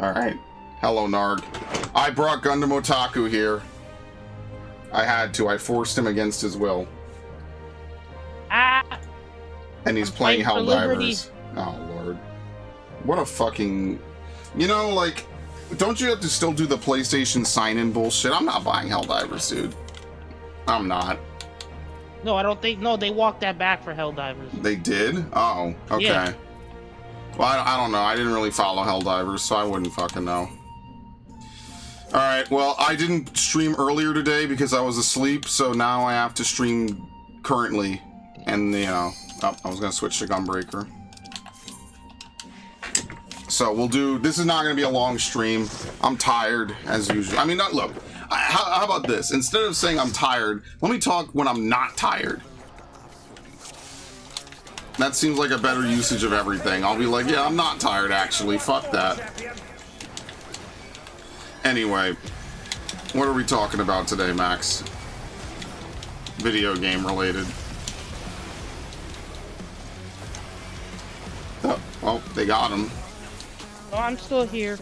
Alright. Hello, Narg. I brought Gundam Otaku here. I had to. I forced him against his will. Ah! And he's playing Helldivers. Oh, Lord. What a fucking... You know, like, don't you have to still do the PlayStation sign-in bullshit? I'm not buying Helldivers, dude. I'm not. No, I don't think... No, they walked that back for Helldivers. They did? Oh, okay. Yeah. Well, I don't know. I didn't really follow Helldivers, so I wouldn't fucking know. Alright, well, I didn't stream earlier today because I was asleep, so now I have to stream currently. And, you know... Oh, I was going to switch to Gunbreaker. So we'll do... This is not going to be a long stream. I'm tired, as usual. I mean, look. How about this? Instead of saying I'm tired, let me talk when I'm not tired. That seems like a better usage of everything. I'll be like, yeah, I'm not tired, actually. Fuck that. Anyway. What are we talking about today, Max? Video game related. Oh, well, they got him. Oh, I'm still here.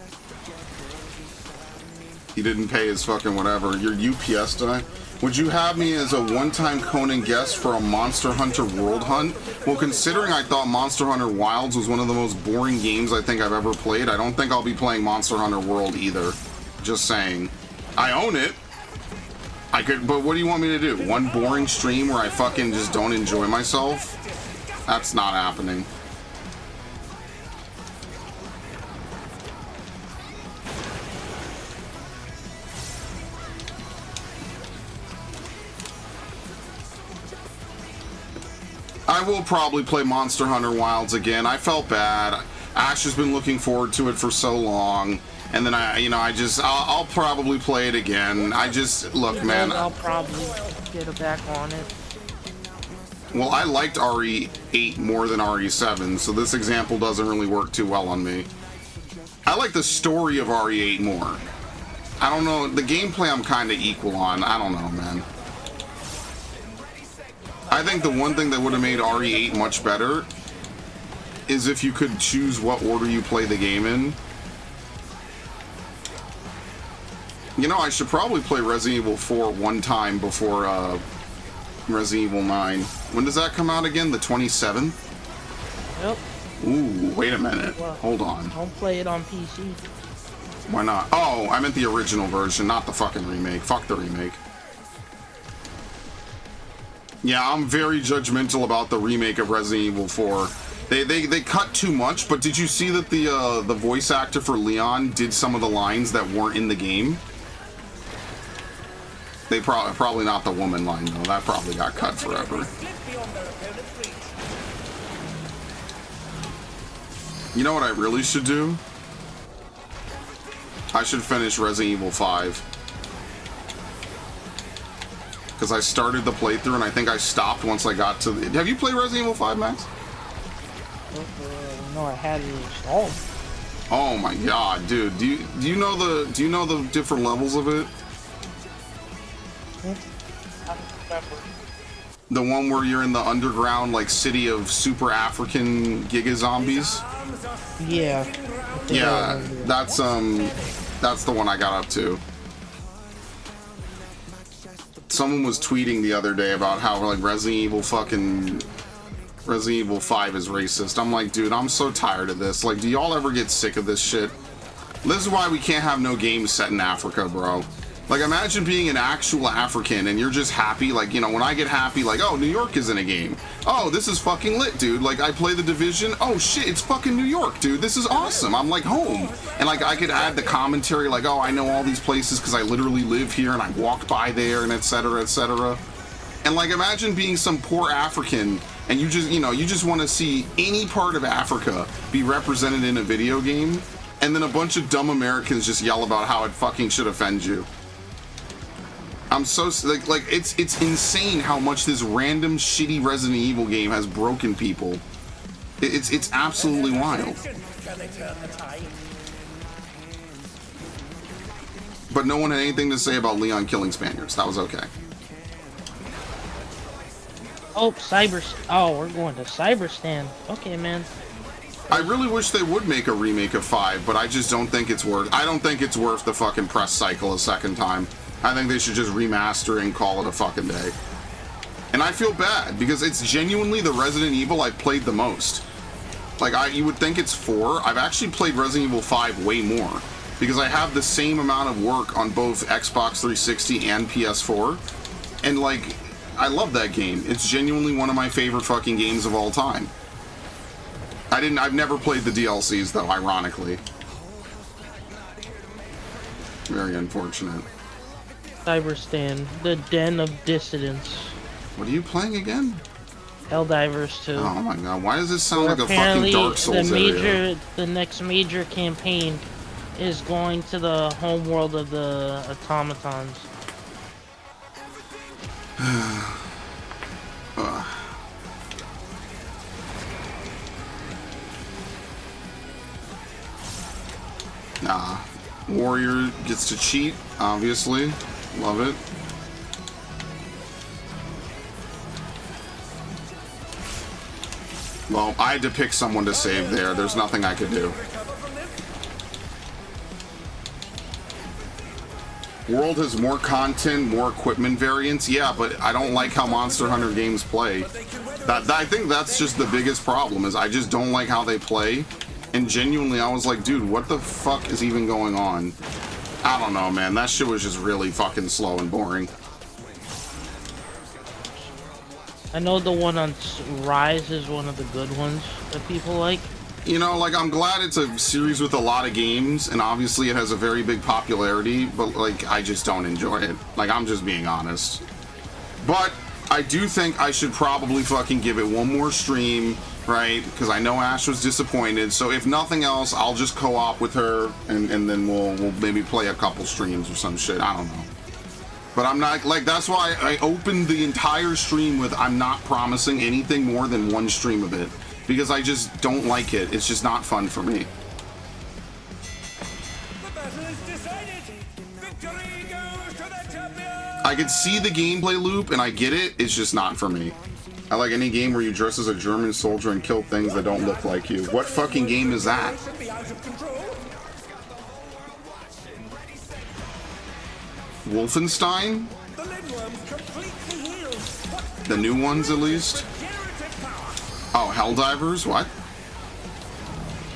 He didn't pay his fucking whatever. Your UPS die? Would you have me as a one-time Conan guest for a Monster Hunter World Hunt? Well, considering I thought Monster Hunter Wilds was one of the most boring games I think I've ever played, I don't think I'll be playing Monster Hunter World either. Just saying. I own it. I could, but what do you want me to do? One boring stream where I fucking just don't enjoy myself? That's not happening. I will probably play Monster Hunter Wilds again. I felt bad. Ash has been looking forward to it for so long, and then I'll probably play it again. Look, man. I'll probably get back on it. Well, I liked RE8 more than RE7, so this example doesn't really work too well on me. I like the story of RE8 more. I don't know, the gameplay I'm kind of equal on. I don't know, man. I think the one thing that would have made RE8 much better is if you could choose what order you play the game in. You know, I should probably play Resident Evil 4 one time before Resident Evil 9. When does that come out again? The 27th? Yep. Ooh, wait a minute. Well, hold on. Don't play it on PC. Why not? Oh, I meant the original version, not the fucking remake. Fuck the remake. Yeah, I'm very judgmental about the remake of Resident Evil 4. They cut too much, but did you see that the voice actor for Leon did some of the lines that weren't in the game? They probably not the woman line though. That probably got cut forever. You know what I really should do? I should finish Resident Evil 5. Because I started the playthrough and I think I stopped once I got to the... Have you played Resident Evil 5, Max? No, I had it installed. Oh my god, dude. Do you know the different levels of it? I don't remember. The one where you're in the underground like city of super African Giga zombies? Yeah. Yeah, that's the one I got up to. Someone was tweeting the other day about how like Resident Evil 5 is racist. I'm like, dude, I'm so tired of this. Like, do y'all ever get sick of this shit? This is why we can't have no games set in Africa, bro. Like, imagine being an actual African and you're just happy. Like, you know, when I get happy, like, oh, New York is in a game. Oh, this is fucking lit, dude. Like, I play The Division. Oh, shit, it's fucking New York, dude. This is awesome. I'm, like, home. And, like, I could add the commentary, like, oh, I know all these places because I literally live here and I walked by there and et cetera, et cetera. And, like, imagine being some poor African and you just, you know, you just want to see any part of Africa be represented in a video game, and then a bunch of dumb Americans just yell about how it fucking should offend you. I'm so like it's insane how much this random shitty Resident Evil game has broken people. It's absolutely wild. But no one had anything to say about Leon killing Spaniards. That was okay. Oh, we're going to Cyberstan. Okay, man. I really wish they would make a remake of 5, but I just don't think it's worth. I don't think it's worth the fucking press cycle a second time. I think they should just remaster and call it a fucking day. And I feel bad because it's genuinely the Resident Evil I've played the most. Like, you would think it's 4. I've actually played Resident Evil 5 way more because I have the same amount of work on both Xbox 360 and PS4. And, like, I love that game. It's genuinely one of my favorite fucking games of all time. I've never played the DLCs, though, ironically. Very unfortunate. Cyberstan, the Den of Dissidents. What are you playing again? Helldivers 2. Oh my god, why does this sound like a fucking Apparently, Dark Souls area? the next major campaign is going to the home world of the automatons. Nah. Warrior gets to cheat, obviously. Love it. Well, I had to pick someone to save there. There's nothing I could do. World has more content, more equipment variants. Yeah, but I don't like how Monster Hunter games play. I think that's just the biggest problem, is I just don't like how they play. And genuinely, I was like, dude, what the fuck is even going on? I don't know, man. That shit was just really fucking slow and boring. I know the one on Rise is one of the good ones that people like. You know, like, I'm glad it's a series with a lot of games, and obviously it has a very big popularity, but, like, I just don't enjoy it. Like, I'm just being honest. But I do think I should probably fucking give it one more stream, right? Because I know Ash was disappointed, so if nothing else, I'll just co-op with her, and then we'll maybe play a couple streams or some shit. I don't know. But I'm not, like, that's why I opened the entire stream with I'm not promising anything more than one stream of it. Because I just don't like it. It's just not fun for me. I could see the gameplay loop and I get it. It's just not for me. I like any game where you dress as a German soldier and kill things that don't look like you. What fucking game is that? Wolfenstein? The new ones, at least? Oh, Helldivers? What?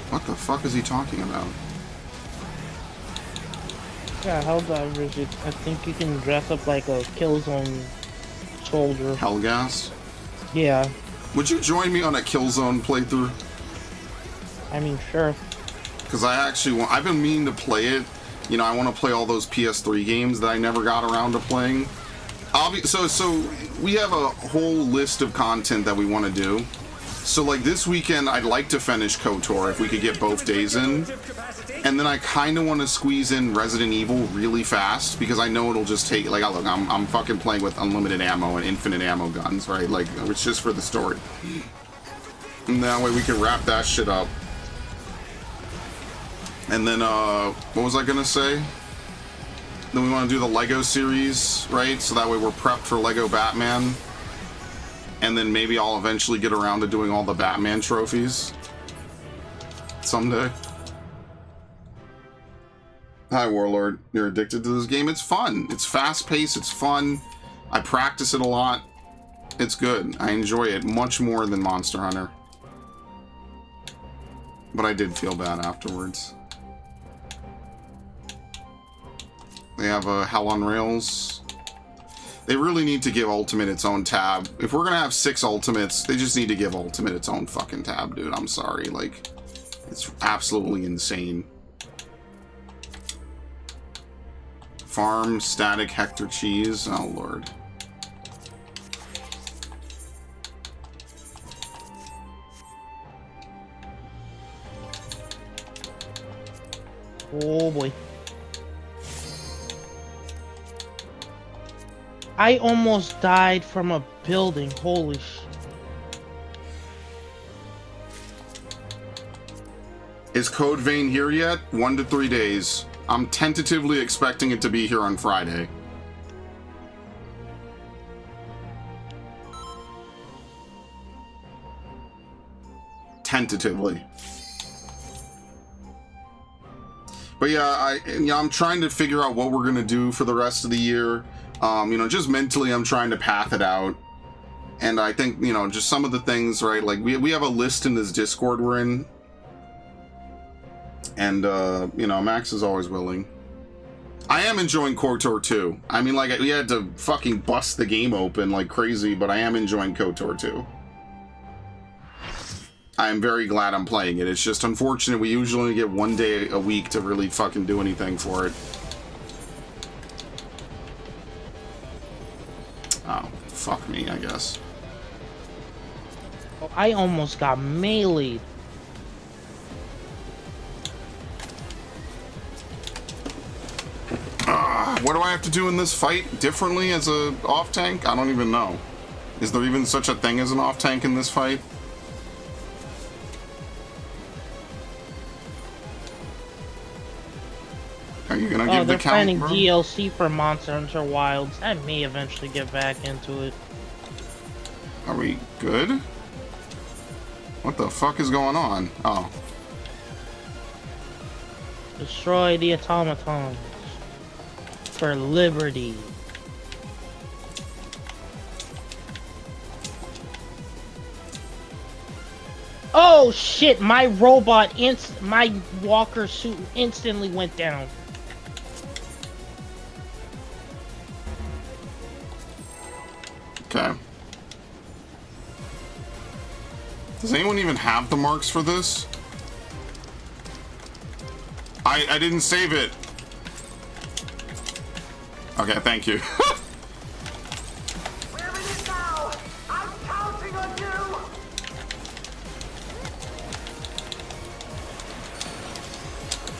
What the fuck is he talking about? Yeah, Helldivers, I think you can dress up like a Killzone soldier. Hellgas? Yeah. Would you join me on a Killzone playthrough? I mean, sure. Because I actually want... I've been meaning to play it. You know, I want to play all those PS3 games that I never got around to playing. So we have a whole list of content that we want to do. So, like, this weekend, I'd like to finish KOTOR if we could get both days in. And then I kind of want to squeeze in Resident Evil really fast, because I know it'll just take... Like, look, I'm fucking playing with unlimited ammo and infinite ammo guns, right? Like, it's just for the story. And that way we can wrap that shit up. And then, what was I gonna say? Then we want to do the Lego series, right? So that way we're prepped for Lego Batman. And then maybe I'll eventually get around to doing all the Batman trophies. Someday. Hi, Warlord. You're addicted to this game? It's fun. It's fast-paced. It's fun. I practice it a lot. It's good. I enjoy it much more than Monster Hunter. But I did feel bad afterwards. They have a Hell on Rails. They really need to give Ultimate its own tab. If we're gonna have 6 Ultimates, they just need to give Ultimate its own fucking tab, dude. I'm sorry. Like, it's absolutely insane. Farm, Static, Hector Cheese. Oh, Lord. Oh, boy. I almost died from a building. Holy sh... Is Code Vein here yet? 1 to 3 days. I'm tentatively expecting it to be here on Friday. Tentatively. But yeah, I'm trying to figure out what we're gonna do for the rest of the year. Just mentally, I'm trying to path it out. And I think, just some of the things, right? Like we have a list in this Discord we're in. And, Max is always willing. I am enjoying KOTOR 2. I mean, like, we had to fucking bust the game open like crazy, but I am enjoying KOTOR 2. I am very glad I'm playing it. It's just unfortunate we usually only get 1 day a week to really fucking do anything for it. Oh, fuck me, I guess. Oh, I almost got meleeed. What do I have to do in this fight differently as a off-tank? I don't even know. Is there even such a thing as an off-tank in this fight? Are you gonna give the count, planning bro? DLC for Monster Hunter Wilds. I may eventually get back into it. Are we good? What the fuck is going on? Oh. Destroy the automatons. For liberty. Oh shit, my robot my walker suit instantly went down. Okay. Does anyone even have the marks for this? I didn't save it. Okay, thank you. We're in it now. I'm counting on you.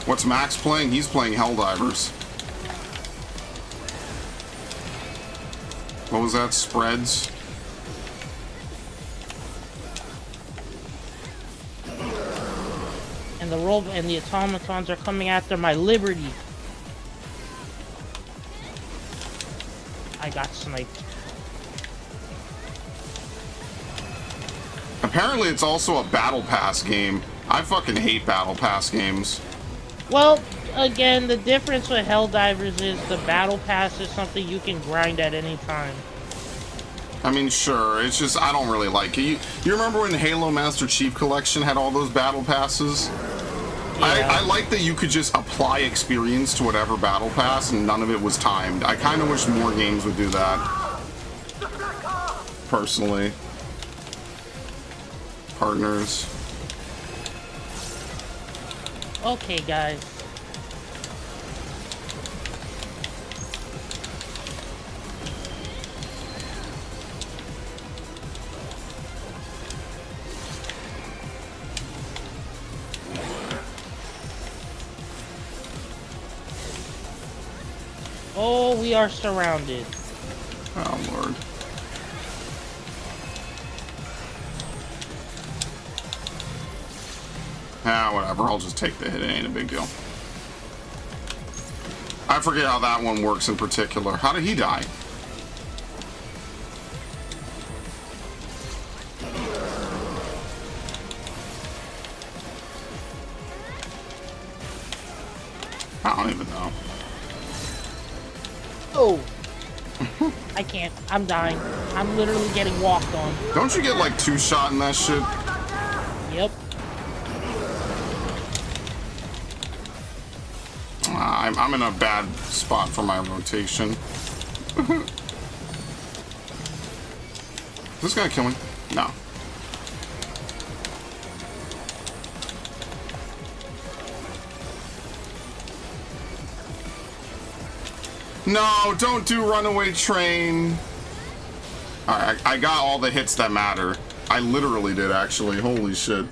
What's Max playing? He's playing Helldivers. What was that? Spreads? And the robot and the automatons are coming after my liberty. I got sniped. Apparently it's also a Battle Pass game. I fucking hate Battle Pass games. Well, again, the difference with Helldivers is the Battle Pass is something you can grind at any time. I mean, sure, it's just, I don't really like it. You remember when Halo Master Chief Collection had all those Battle Passes? Yeah. I like that you could just apply experience to whatever Battle Pass and none of it was timed. I kind of wish more games would do that. Personally. Partners. Okay, guys. Oh, we are surrounded. Oh, Lord. Ah, whatever. I'll just take the hit. It ain't a big deal. I forget how that one works in particular. How did he die? I don't even know. Oh! I can't. I'm dying. I'm literally getting walked on. Don't you get like 2-shot in that shit? Yep. I'm in a bad spot for my rotation. Is this gonna kill me? No. No, don't do runaway train. Alright, I got all the hits that matter. I literally did, actually. Holy shit.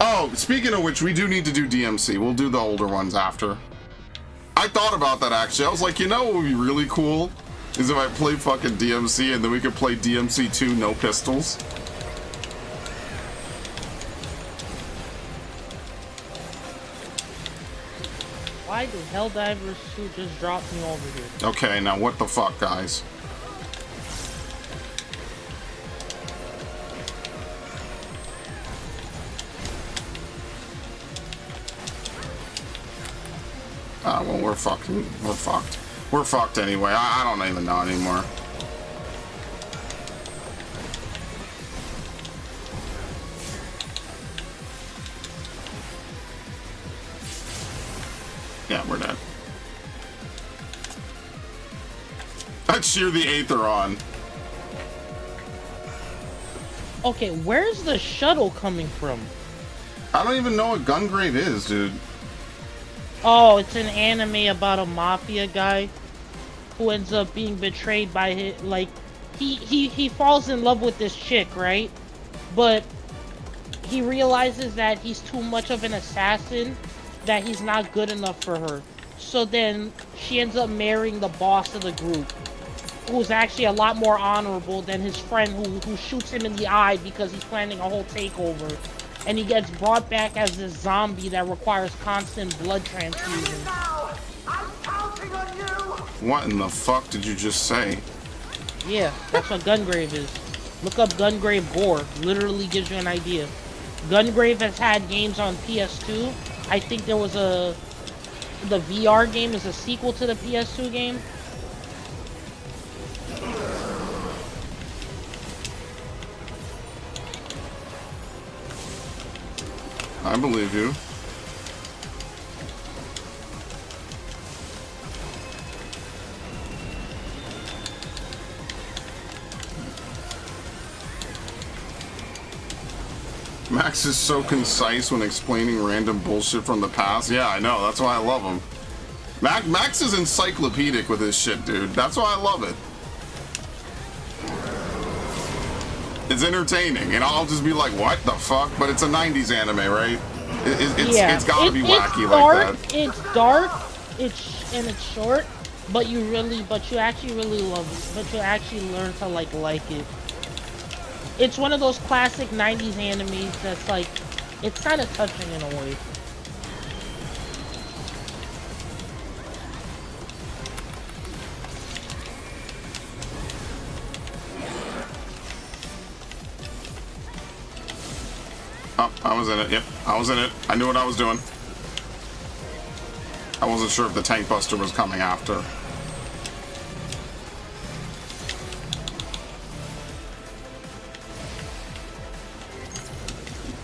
Oh, speaking of which, we do need to do DMC. We'll do the older ones after. I thought about that, actually. I was like, you know what would be really cool? Is if I play fucking DMC and then we could play DMC 2 no pistols. Why did Helldivers 2 just drop me over here? Okay, now what the fuck, guys? Ah, well, we're fucked. We're fucked anyway. I don't even know anymore. Yeah, we're dead. I cheer the Aether on. Okay, where's the shuttle coming from? I don't even know what Gungrave is, dude. Oh, it's an anime about a mafia guy who ends up being betrayed by his, like, he falls in love with this chick, right? But he realizes that he's too much of an assassin, that he's not good enough for her. So then she ends up marrying the boss of the group, who's actually a lot more honorable than his friend who shoots him in the eye because he's planning a whole takeover. And he gets brought back as this zombie that requires constant blood transfusion. Now, I'm counting on you. What in the fuck did you just say? Yeah, that's what Gungrave is. Look up Gungrave Gore. Literally gives you an idea. Gungrave has had games on PS2. I think there was the VR game is a sequel to the PS2 game. I believe you. Max is so concise when explaining random bullshit from the past. Yeah, I know. That's why I love him. Max is encyclopedic with his shit, dude. That's why I love it. It's entertaining, and I'll just be like, what the fuck? But it's a 90s anime, right? It's gotta be wacky like that. It's dark, it's short, but you actually really love it. But you actually learn to like it. It's one of those classic 90s animes that's like, it's kind of touching in a way. Oh, I was in it. Yep, I was in it. I knew what I was doing. I wasn't sure if the tank buster was coming after.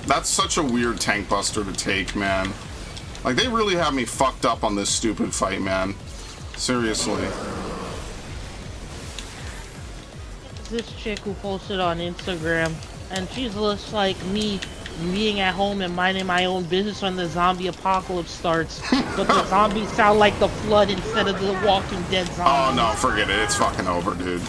That's such a weird tank buster to take, man. Like, they really have me fucked up on this stupid fight, man. Seriously. This chick who posted on Instagram, and she's just like me, being at home and minding my own business when the zombie apocalypse starts, but the zombies sound like the Flood instead of the Walking Dead zombies. Oh no, forget it. It's fucking over, dude.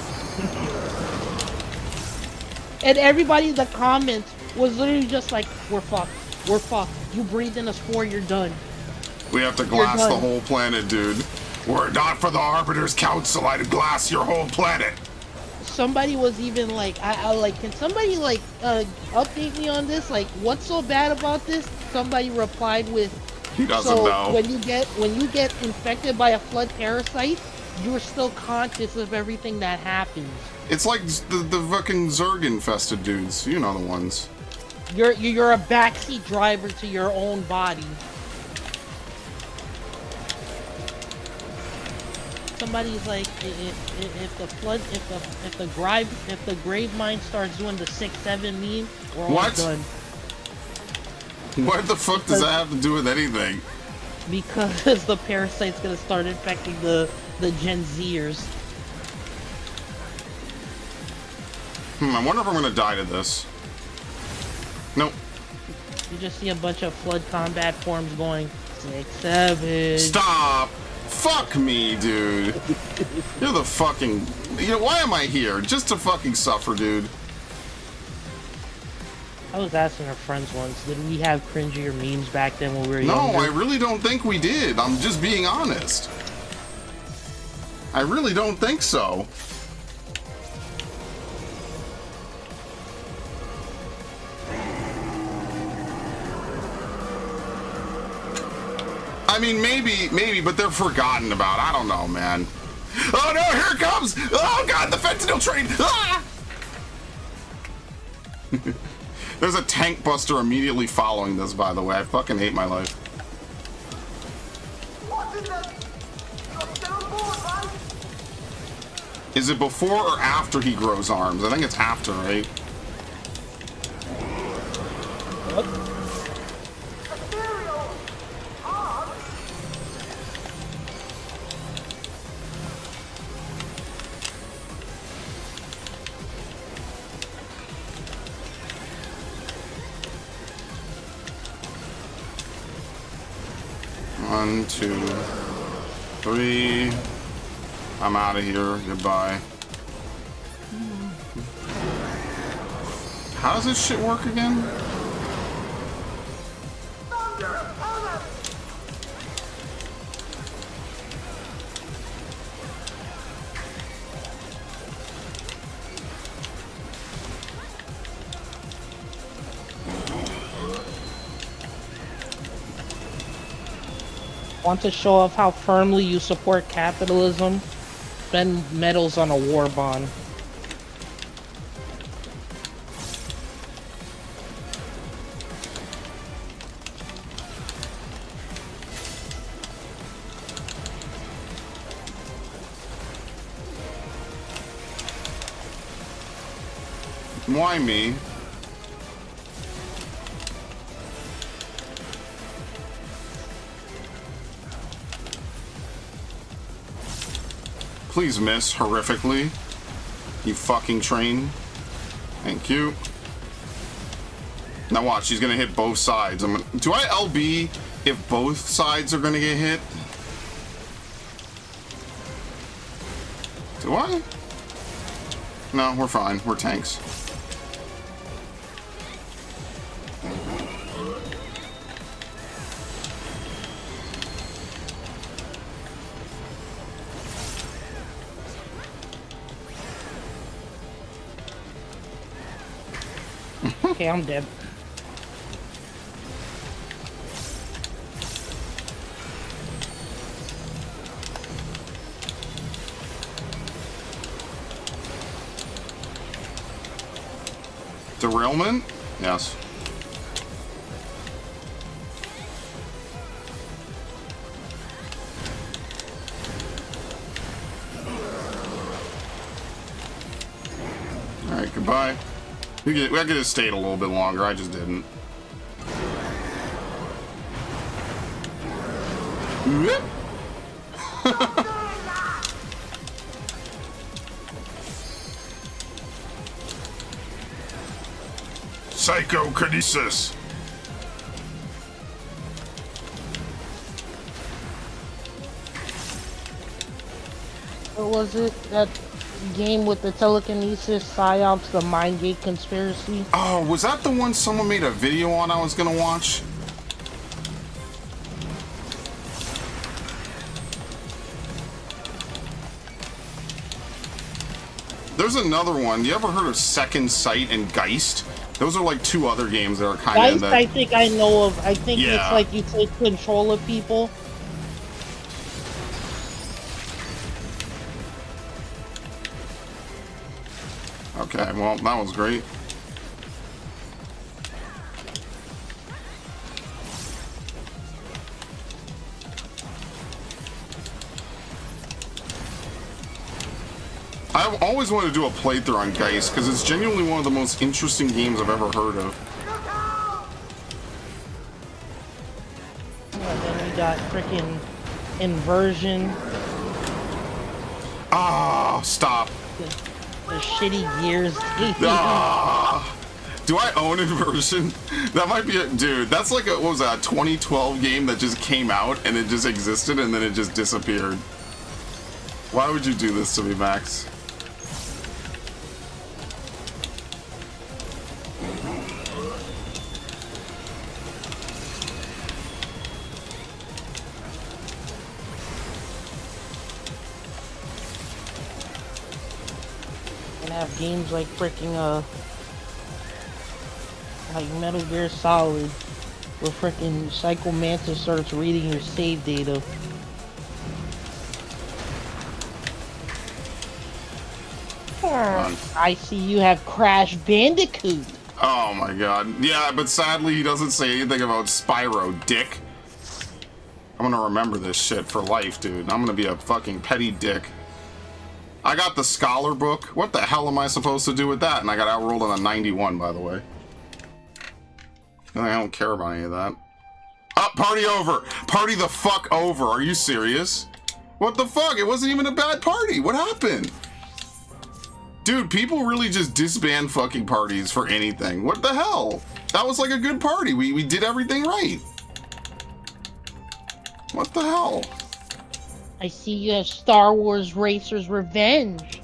And everybody in the comments was literally just like, we're fucked. We're fucked. You breathe in a spore, you're done. We have to glass the whole planet, dude. Were it not for the Arbiter's Council, I'd glass your whole planet. Somebody was even like, I like, can somebody like update me on this? Like, what's so bad about this? Somebody replied with, he doesn't know. When you get infected by a Flood parasite, you're still conscious of everything that happens. It's like the fucking Zerg infested dudes. You know the ones. You're a backseat driver to your own body. Somebody's like, if the Flood, if the grave mine starts doing the 6-7 meme, we're all done. What the fuck does that have to do with anything? Because the parasite's gonna start infecting the Gen Zers. I wonder if I'm gonna die to this. Nope. You just see a bunch of Flood combat forms going 6-7. Stop! Fuck me, dude. You're the fucking... You know, why am I here? Just to fucking suffer, dude. I was asking our friends once, did we have cringier memes back then when we were younger? No, I really don't think we did. I'm just being honest. I really don't think so. I mean, maybe, but they're forgotten about. I don't know, man. Oh no, here it comes! Oh god, the fentanyl train! Ah! There's a tank buster immediately following this, by the way. I fucking hate my life. What Is it before or after he grows arms? I think it's after, right? What? 1, 2, 3. I'm out of here. Goodbye. How does this shit work again? Want to show off how firmly you support capitalism? Spend medals on a war bond. Why me? Please miss horrifically. You fucking train. Thank you. Now watch, she's gonna hit both sides. Do I LB if both sides are gonna get hit? Do I? No, we're fine. We're tanks. Okay, I'm dead. Derailment? Yes. Alright, goodbye. I could have stayed a little bit longer, I just didn't. Psychokinesis. What was it? That game with the telekinesis, psyops, the mind gate conspiracy? Oh, was that the one someone made a video on I was gonna watch? There's another one. You ever heard of Second Sight and Geist? Those are like two other games that are kind of in Geist, the... I think I know of. I think Yeah. it's like you take control of people. Okay, well, that was great. I've always wanted to do a playthrough on Geist because it's genuinely one of the most interesting games I've ever heard of. And then we got freaking Inversion. Ah, stop. The shitty Gears game. Ah, do I own Inversion? That might be it, dude. That's like a, what was that, 2012 game that just came out and it just existed and then it just disappeared. Why would you do this to me, Max? And have games like freaking like Metal Gear Solid, where freaking Psycho Mantis starts reading your save data. I see you have Crash Bandicoot. Oh my god. Yeah, but sadly he doesn't say anything about Spyro, dick. I'm I'm gonna remember this shit for life, dude. I'm gonna be a fucking petty dick. I got the scholar book. What the hell am I supposed to do with that? And I got outrolled on a 91, by the way. I don't care about any of that. Oh, party over! Party the fuck over! Are you serious? What the fuck? It wasn't even a bad party. What happened? Dude, people really just disband fucking parties for anything. What the hell? That was like a good party. We did everything right. What the hell? I see you have Star Wars Racer's Revenge.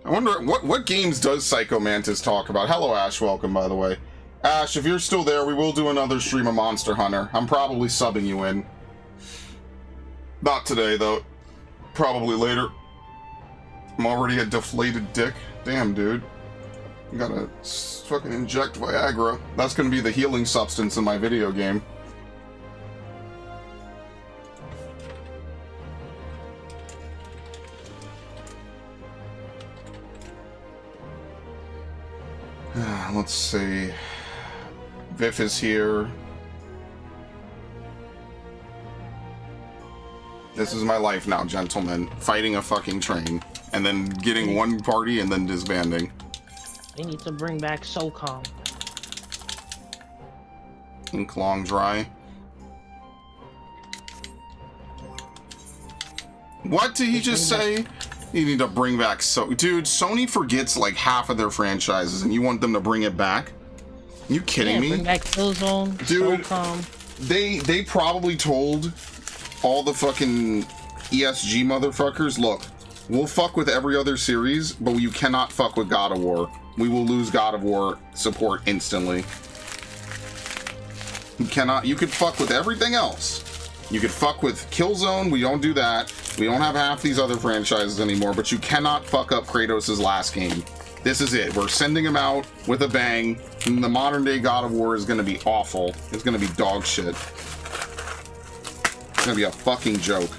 I wonder, what games does Psycho Mantis talk about? Hello, Ash. Welcome, by the way. Ash, if you're still there, we will do another stream of Monster Hunter. I'm probably subbing you in. Not today, though. Probably later. I'm already a deflated dick. Damn, dude. I gotta fucking inject Viagra. That's gonna be the healing substance in my video game. Let's see. Viff is here. This is my life now, gentlemen. Fighting a fucking train. And then getting one party and then disbanding. They need to bring back SOCOM. Ink long dry. What did he just say? You need to bring back dude, Sony forgets like half of their franchises and you want them to bring it back? You kidding me? Bring back Killzone, dude, SOCOM. They probably told all the fucking ESG motherfuckers, look, we'll fuck with every other series, but you cannot fuck with God of War. We will lose God of War support instantly. You could fuck with everything else. You could fuck with Killzone, we don't do that. We don't have half these other franchises anymore, but you cannot fuck up Kratos' last game. This is it. We're sending him out with a bang. And the modern day God of War is gonna be awful. It's gonna be dog shit. It's gonna be a fucking joke.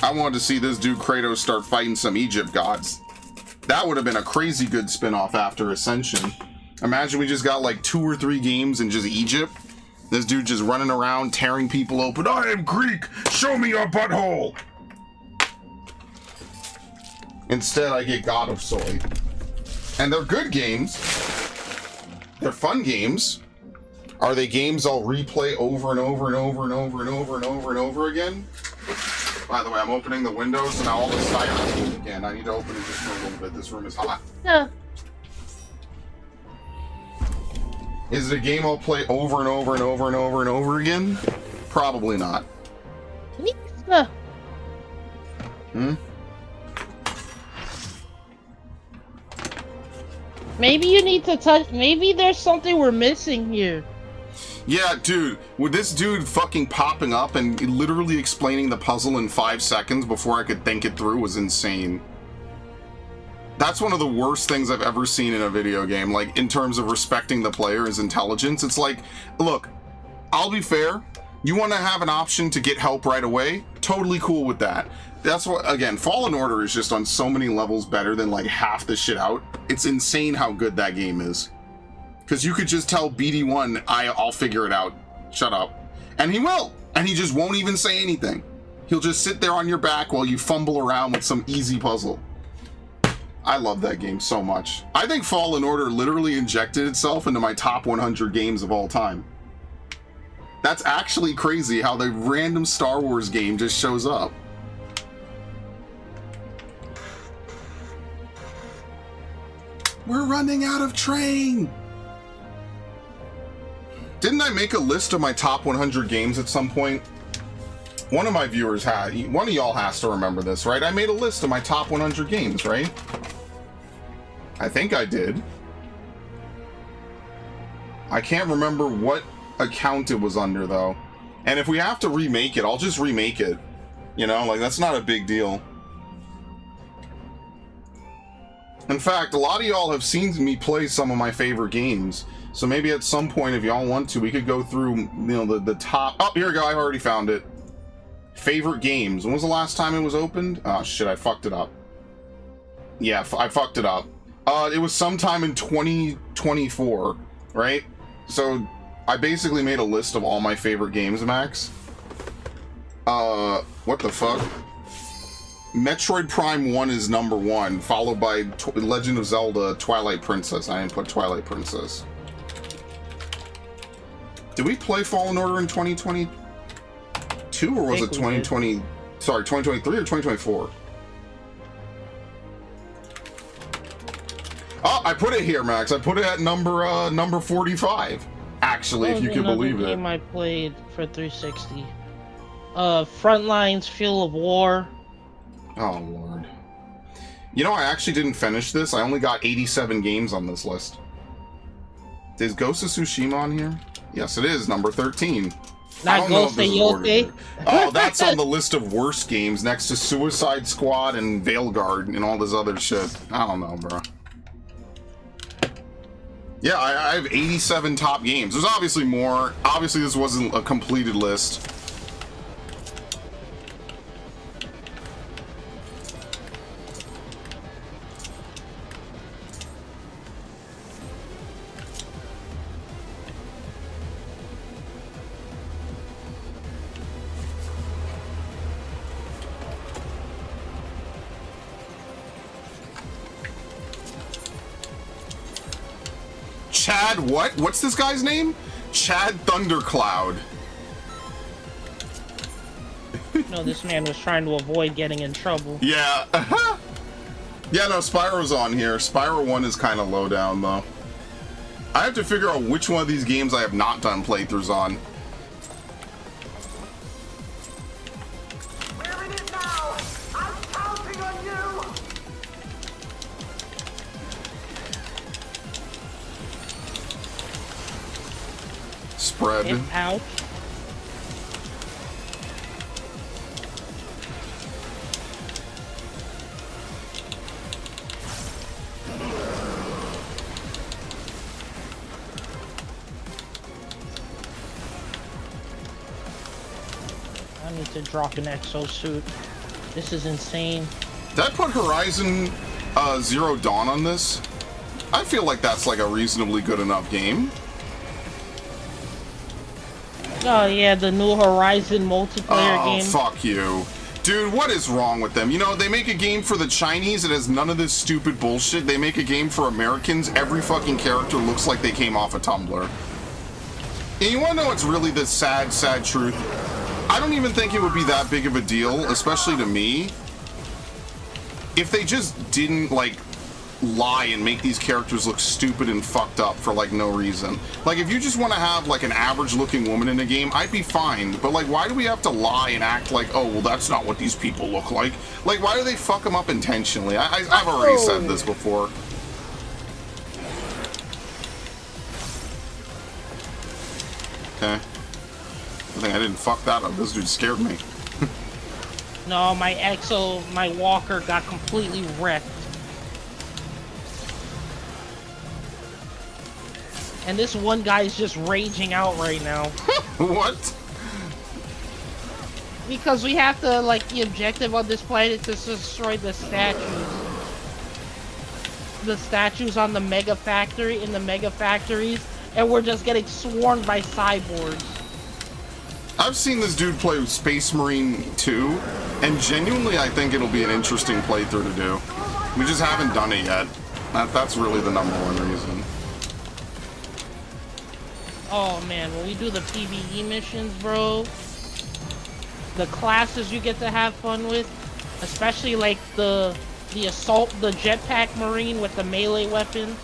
I wanted to see this dude Kratos start fighting some Egypt gods. That would have been a crazy good spin-off after Ascension. Imagine we just got like 2 or 3 games in just Egypt. This dude just running around, tearing people open. I am Greek! Show me your butthole! Instead, I get God of Soy. And they're good games. They're fun games. Are they games I'll replay over and over and over and over and over and over and over again? By the way, I'm opening the windows, so now all the sirens again. I need to open it just for a little bit. This room is hot. Yeah. Is it a game I'll play over and over and over and over and over again? Probably not. Maybe you need to touch. Maybe there's something we're missing here. Yeah, dude. With this dude fucking popping up and literally explaining the puzzle in 5 seconds before I could think it through was insane. That's one of the worst things I've ever seen in a video game, like, in terms of respecting the player's intelligence. It's like, look, I'll be fair. You want to have an option to get help right away? Totally cool with that. That's what, again, Fallen Order is just on so many levels better than, like, half the shit out. It's insane how good that game is. Because you could just tell BD1, I'll figure it out. Shut up. And he will. And he just won't even say anything. He'll just sit there on your back while you fumble around with some easy puzzle. I love that game so much. I think Fallen Order literally injected itself into my top 100 games of all time. That's actually crazy how the random Star Wars game just shows up. We're running out of train! Didn't I make a list of my top 100 games at some point? One of my viewers had, one of y'all has to remember this, right? I made a list of my top 100 games, right? I think I did. I can't remember what account it was under, though. And if we have to remake it, I'll just remake it. You know, like, that's not a big deal. In fact, a lot of y'all have seen me play some of my favorite games. So maybe at some point, if y'all want to, we could go through, you know, the top... Oh, here we go, I already found it. Favorite games. When was the last time it was opened? Oh, shit, I fucked it up. Yeah, I fucked it up. It was sometime in 2024, right? So, I basically made a list of all my favorite games, Max. What the fuck? Metroid Prime 1 is number 1, followed by Legend of Zelda Twilight Princess. I didn't put Twilight Princess. Did we play Fallen Order in 2022, or was it 2020? Sorry, 2023 or 2024? Oh, I put it here, Max. I put it at number 45. Actually, if you can believe it. Game I played for 360. Frontlines, Field of War. Oh, Lord. You know, I actually didn't finish this. I only got 87 games on this list. Is Ghost of Tsushima on here? Yes, it is. Number 13. Not Ghost of Yoke. Oh, that's on the list of worst games next to Suicide Squad and Veilguard and all this other shit. I don't know, bro. Yeah, I have 87 top games. There's obviously more. Obviously, this wasn't a completed list. Chad what? What's this guy's name? Chad Thundercloud. No, this man was trying to avoid getting in trouble. Yeah. Yeah, no, Spyro's on here. Spyro 1 is kind of low down, though. I have to figure out which one of these games I have not done playthroughs on. We're in it now. I'm counting on you. Spread. Ouch. I need to drop an exosuit. This is insane. Did I put Horizon Zero Dawn on this? I feel like that's like a reasonably good enough game. Oh yeah, the new Horizon multiplayer game. Oh, fuck you. Dude, what is wrong with them? You know, they make a game for the Chinese, it has none of this stupid bullshit. They make a game for Americans, every fucking character looks like they came off a Tumblr. And you wanna know what's really the sad, sad truth? I don't even think it would be that big of a deal, especially to me, if they just didn't, like, lie and make these characters look stupid and fucked up for, like, no reason. Like, if you just want to have, like, an average-looking woman in a game, I'd be fine. But, like, why do we have to lie and act like, oh, well, that's not what these people look like? Like, why do they fuck them up intentionally? I've already said this before. Okay. I think I didn't fuck that up. This dude scared me. No, my walker got completely wrecked. And this one guy is just raging out right now. What? Because we have to, like, the objective on this planet is to destroy the statues. The statues on the Mega Factory, in the Mega Factories, and we're just getting swarmed by cyborgs. I've seen this dude play Space Marine 2, and genuinely I think it'll be an interesting playthrough to do. We just haven't done it yet. That's really the number one reason. Oh man, when we do the PvE missions, bro, the classes you get to have fun with, especially like the assault, the jetpack marine with the melee weapon.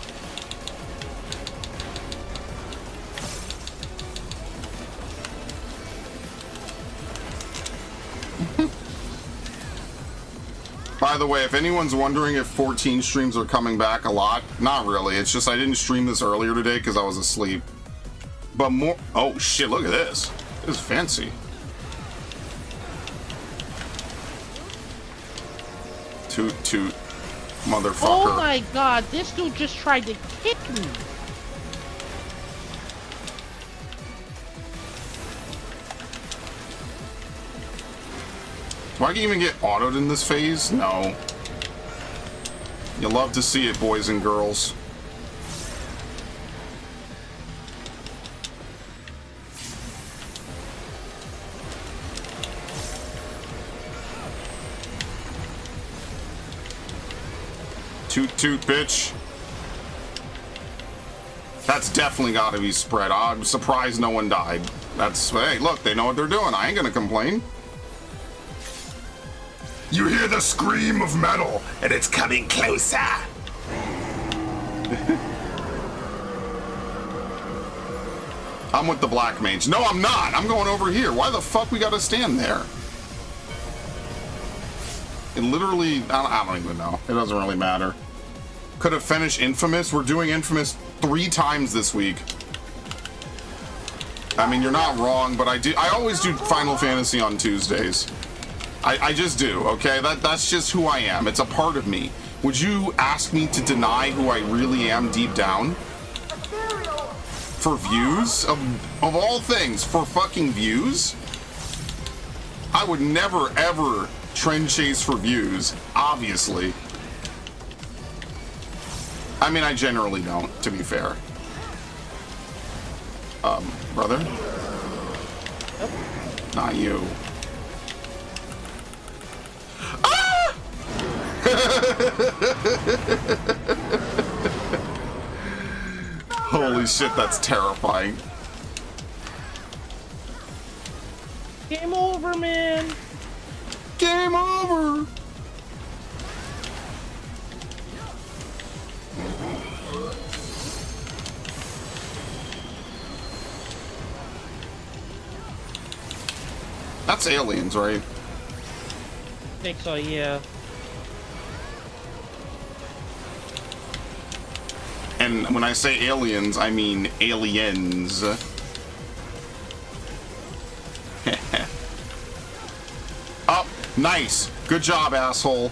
By the way, if anyone's wondering if 14 streams are coming back a lot, not really. It's just I didn't stream this earlier today because I was asleep. But more... Oh, shit, look at this. This is fancy. Toot, toot. Motherfucker. Oh my god, this dude just tried to kick me. Do I even get autoed in this phase? No. You love to see it, boys and girls. Toot toot, bitch. That's definitely gotta be spread. I'm surprised no one died. That's, hey, look, they know what they're doing. I ain't gonna complain. You hear the scream of metal, and it's coming closer. I'm with the black mage. No, I'm not. I'm going over here. Why the fuck we gotta stand there? It literally, I don't even know. It doesn't really matter. Could have finished Infamous. We're doing Infamous 3 times this week. I mean, you're not wrong, but I always do Final Fantasy on Tuesdays. I just do, okay? That's just who I am. It's a part of me. Would you ask me to deny who I really am deep down? For views? Of all things, for fucking views? I would never, ever trend chase for views, obviously. I mean, I generally don't, to be fair. Brother? Yep. Not you. Holy shit, that's terrifying. Game over, man. Game over. That's aliens, right? I think so, yeah. And when I say aliens, I mean aliens. Oh, nice. Good job, asshole.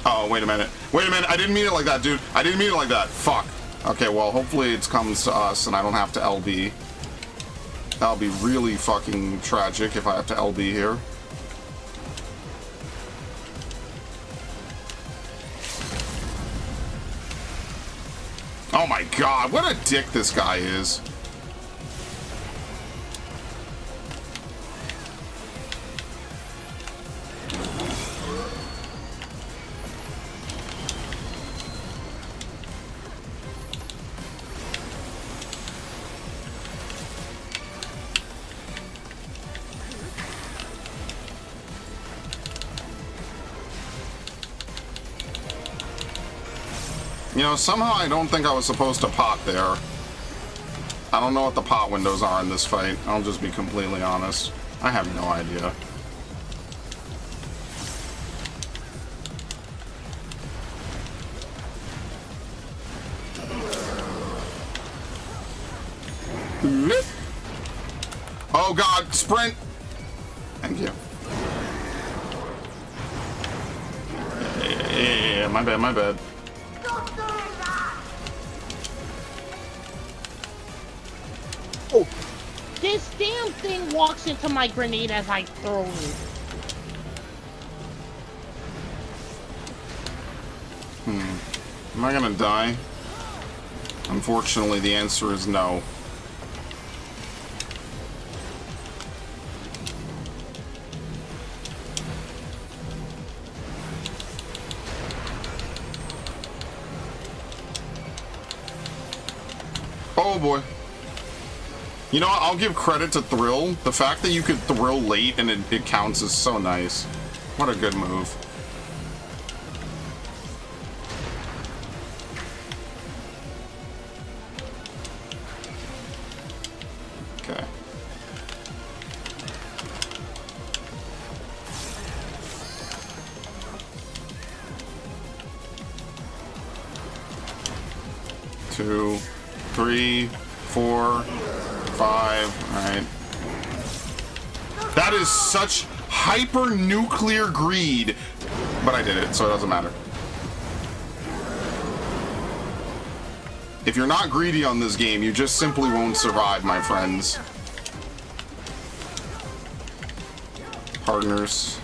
Oh, wait a minute. Wait a minute. I didn't mean it like that, dude. I didn't mean it like that. Fuck. Okay, well, hopefully it comes to us and I don't have to LB. That'll be really fucking tragic if I have to LB here. Oh my god, what a dick this guy is. You know, somehow I don't think I was supposed to pot there. I don't know what the pot windows are in this fight. I'll just be completely honest. I have no idea. Oh god, sprint! Thank you. Yeah, my bad, my bad. Oh, this damn thing walks into my grenade as I throw it. Am I gonna die? Unfortunately, the answer is no. Oh boy. You know what? I'll give credit to Thrill. The fact that you could thrill late and it counts is so nice. What a good move. Okay. Two, 3, 4, 5. Alright. That is such hyper nuclear greed. But I did it, so it doesn't matter. If you're not greedy on this game, you just simply won't survive, my friends. Partners.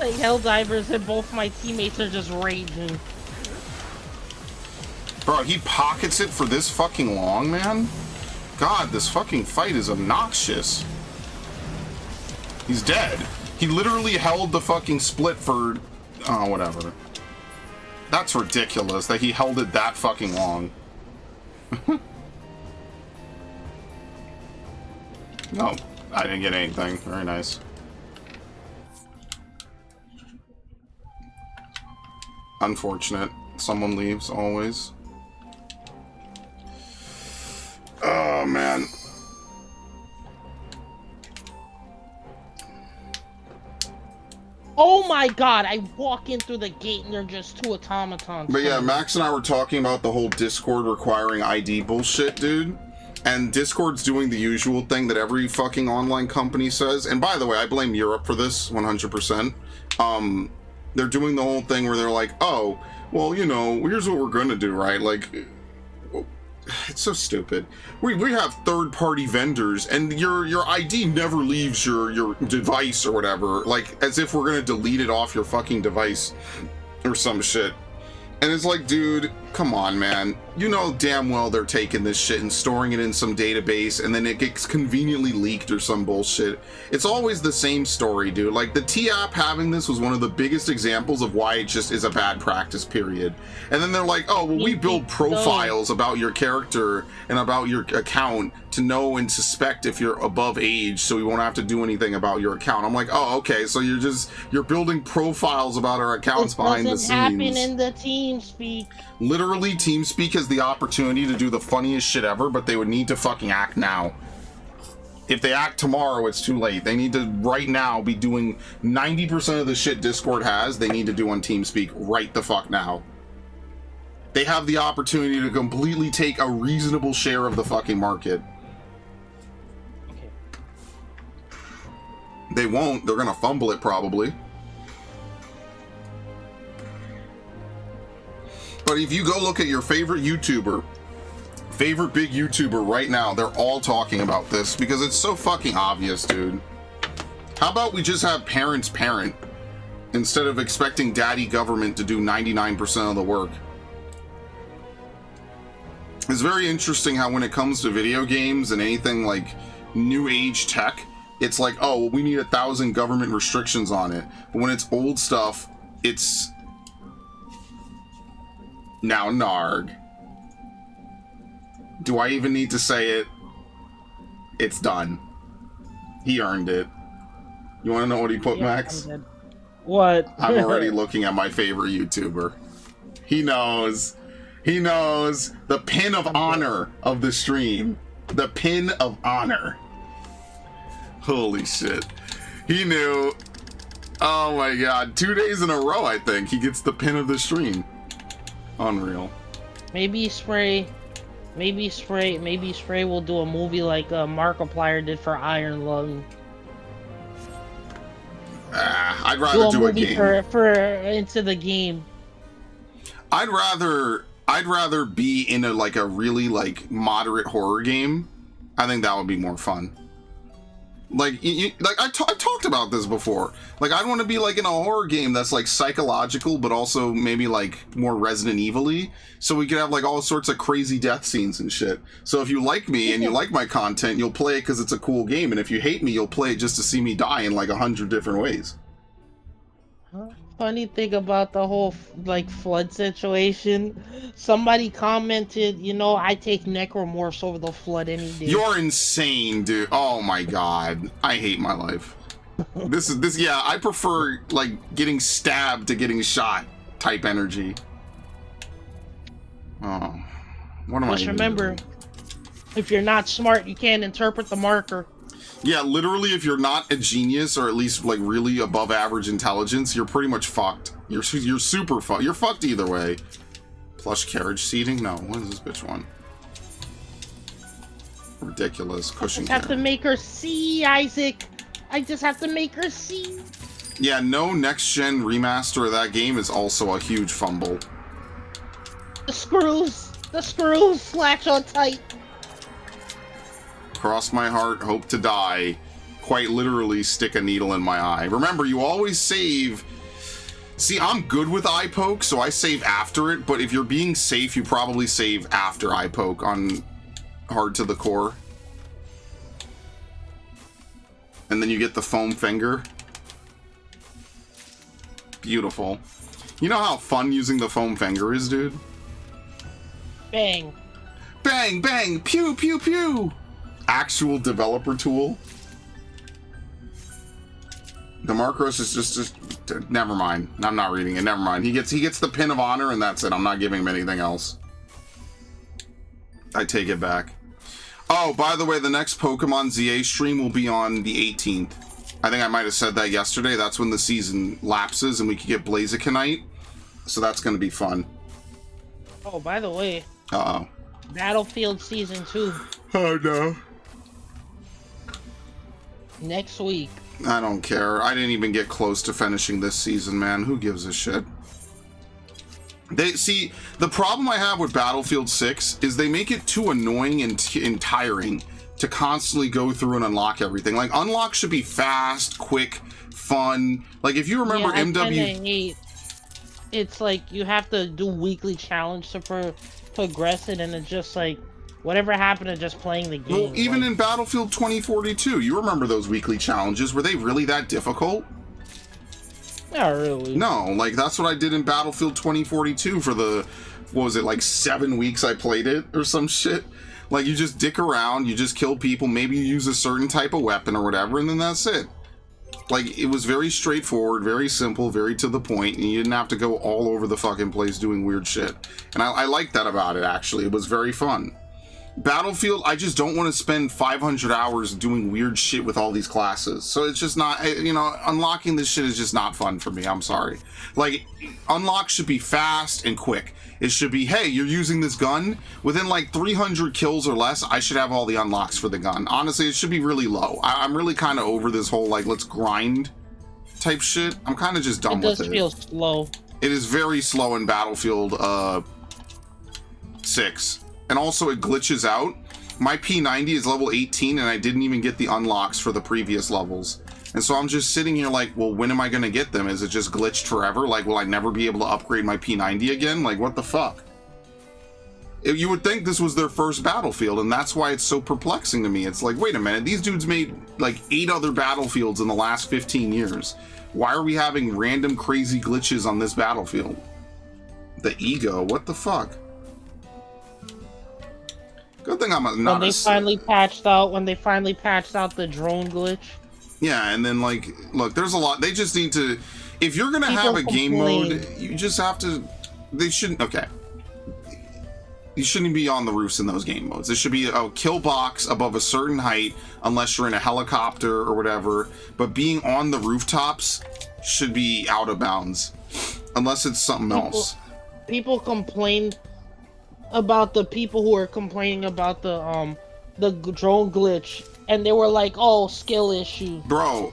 Like Helldivers and both my teammates are just raging. Bro, he pockets it for this fucking long, man? God, this fucking fight is obnoxious. He's dead. He literally held the fucking split for... Oh, whatever. That's ridiculous that he held it that fucking long. No, I didn't get anything. Very nice. Unfortunate. Someone leaves, always. Oh, man. Oh my god, I walk in through the gate and they're just two automatons. But yeah, Max and I were talking about the whole Discord requiring ID bullshit, dude. And Discord's doing the usual thing that every fucking online company says. And by the way, I blame Europe for this 100%. They're doing the whole thing where they're like, oh, well, you know, here's what we're gonna do, right? Like, it's so stupid. We have third-party vendors, and your ID never leaves your device or whatever. Like, as if we're gonna delete it off your fucking device or some shit. And it's like, dude, come on, man. You know damn well they're taking this shit and storing it in some database, and then it gets conveniently leaked or some bullshit. It's always the same story, dude. Like, the T-App having this was one of the biggest examples of why it just is a bad practice, period. And then they're like, oh, well, we build profiles about your character and about your account to know and suspect if you're above age, so we won't have to do anything about your account. I'm like, oh, okay, so you're building profiles about our accounts behind the scenes. It doesn't happen in the TeamSpeak. Literally, TeamSpeak has the opportunity to do the funniest shit ever, but they would need to fucking act now. If they act tomorrow, it's too late. They need to, right now, be doing 90% of the shit Discord has, they need to do on TeamSpeak right the fuck now. They have the opportunity to completely take a reasonable share of the fucking market. Okay. They won't. They're gonna fumble it, probably. But if you go look at your favorite YouTuber, favorite big YouTuber right now, they're all talking about this because it's so fucking obvious, dude. How about we just have parents parent instead of expecting daddy government to do 99% of the work? It's very interesting how when it comes to video games and anything like new age tech, it's like, oh, well, we need 1,000 government restrictions on it. But when it's old stuff, it's now Narg. Do I even need to say it? It's done. He earned it. You want to know what he put, Max? What? I'm already looking at my favorite YouTuber. He knows. He knows the pin of honor of the stream. The pin of honor. Holy shit. He knew. Oh my god. 2 days in a row, I think, he gets the pin of the stream. Unreal. Maybe Spray will do a movie like Markiplier did for Iron Lung. I'd rather do a game. For into the game. I'd rather be in a really moderate horror game. I think that would be more fun. I talked about this before. I'd want to be in a horror game that's psychological, but also maybe more Resident Evil-y, so we could have all sorts of crazy death scenes and shit. So if you like me and you like my content, you'll play it because it's a cool game, and if you hate me, you'll play it just to see me die in 100 different ways. Funny thing about the whole flood situation, somebody commented, I take necromorphs over the flood any day. You're insane, dude. Oh my god, I hate my life. Yeah, I prefer getting stabbed to getting shot type energy. Oh, what am I Just remember, if you're not smart, you can't interpret the marker. Yeah, literally, if you're not a genius or at least really above average intelligence, you're pretty much fucked. You're super fucked. You're fucked either way. Plush carriage seating? No, what is this bitch one? Ridiculous. Cushion. I just have to make her see, Isaac. I just have to make her see. Yeah, no next gen remaster of that game is also a huge fumble. The screws latch on tight. Cross my heart, hope to die. quite literally stick a needle in my eye. Remember, you always save. See, I'm good with eye poke, so I save after it, but if you're being safe, you probably save after eye poke on hard to the core. And then you get the foam finger. Beautiful. You know how fun using the foam finger is, dude? Bang. Bang, bang, pew, pew, pew. Actual developer tool. The Marcos is just never mind. I'm not reading it. Never mind. He gets the pin of honor, and that's it. I'm not giving him anything else. I take it back. Oh, by the way, the next Pokemon ZA stream will be on the 18th. I think I might have said that yesterday. That's when the season lapses, and we can get Blazikenite. So that's going to be fun. Oh, by the way. Uh-oh. Battlefield Season 2. Oh, no. Next week. I don't care. I didn't even get close to finishing this season, man. Who gives a shit? See, the problem I have with Battlefield 6 is they make it too annoying and tiring to constantly go through and unlock everything. Like, unlock should be fast, quick, fun. Like, if you remember MW... It's like you have to do weekly challenge to progress it, and it's just like whatever happened to just playing the game. Well, even in Battlefield 2042, you remember those weekly challenges? Were they really that difficult? Not really. No, like that's what I did in Battlefield 2042 for the, what was it, like 7 weeks I played it or some shit? Like you just dick around, you just kill people, maybe you use a certain type of weapon or whatever, and then that's it. Like, it was very straightforward, very simple, very to the point, and you didn't have to go all over the fucking place doing weird shit. And I liked that about it, actually. It was very fun. Battlefield, I just don't want to spend 500 hours doing weird shit with all these classes. So it's just not, you know, unlocking this shit is just not fun for me. I'm sorry. Like, unlock should be fast and quick. It should be, hey, you're using this gun. Within like 300 kills or less, I should have all the unlocks for the gun. Honestly, it should be really low. I'm really kind of over this whole, like, let's grind type shit. I'm kind of just done with it. It does feel slow. It is very slow in Battlefield 6. And also it glitches out. My P90 is level 18 and I didn't even get the unlocks for the previous levels. And so I'm just sitting here like, well, when am I going to get them? Is it just glitched forever? Like, will I never be able to upgrade my P90 again? Like, what the fuck? You would think this was their first Battlefield, and that's why it's so perplexing to me. It's like, wait a minute, these dudes made like 8 other Battlefields in the last 15 years. Why are we having random crazy glitches on this Battlefield? The ego, what the fuck? Good thing I'm not when they finally patched out the drone glitch. Yeah, and then like, look, there's a lot. They just need to. If you're gonna have a game mode, you just have to. They shouldn't. Okay. You shouldn't be on the roofs in those game modes. There should be a kill box above a certain height, unless you're in a helicopter or whatever. But being on the rooftops should be out of bounds, unless it's something else. People complained about the people who are complaining about the drone glitch, and they were like, oh, skill issue. Bro,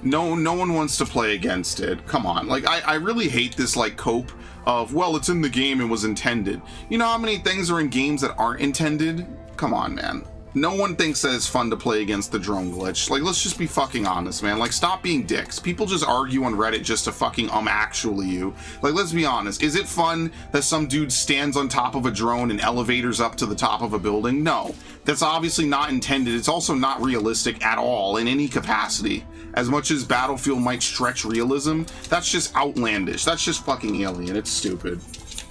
no one wants to play against it. Come on. Like, I really hate this like cope of, well, it's in the game and was intended. You know how many things are in games that aren't intended? Come on, man. No one thinks that it's fun to play against the drone glitch. Like, let's just be fucking honest, man. Like, stop being dicks. People just argue on Reddit just to fucking actually you. Like, let's be honest. Is it fun that some dude stands on top of a drone and elevators up to the top of a building? No. That's obviously not intended. It's also not realistic at all in any capacity. As much as Battlefield might stretch realism, that's just outlandish. That's just fucking alien. It's stupid.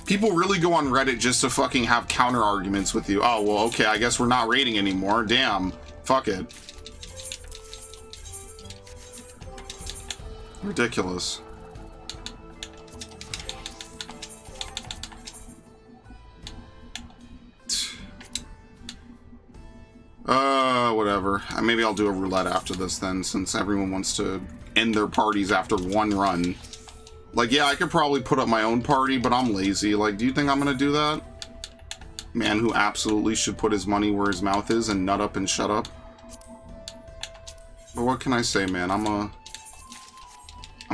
People really go on Reddit just to fucking have counter arguments with you. Oh, well, okay, I guess we're not raiding anymore. Damn. Fuck it. Ridiculous. Whatever. Maybe I'll do a roulette after this then, since everyone wants to end their parties after one run. Like, yeah, I could probably put up my own party, but I'm lazy. Like, do you think I'm gonna do that? Man who absolutely should put his money where his mouth is and nut up and shut up. But what can I say, man? I'm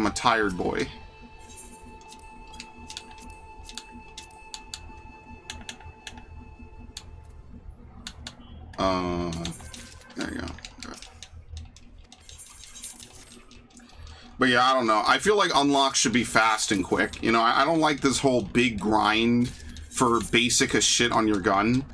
a tired boy. There you go. Okay. But yeah, I don't know. I feel like unlocks should be fast and quick. You know, I don't like this whole big grind for basic as shit on your gun.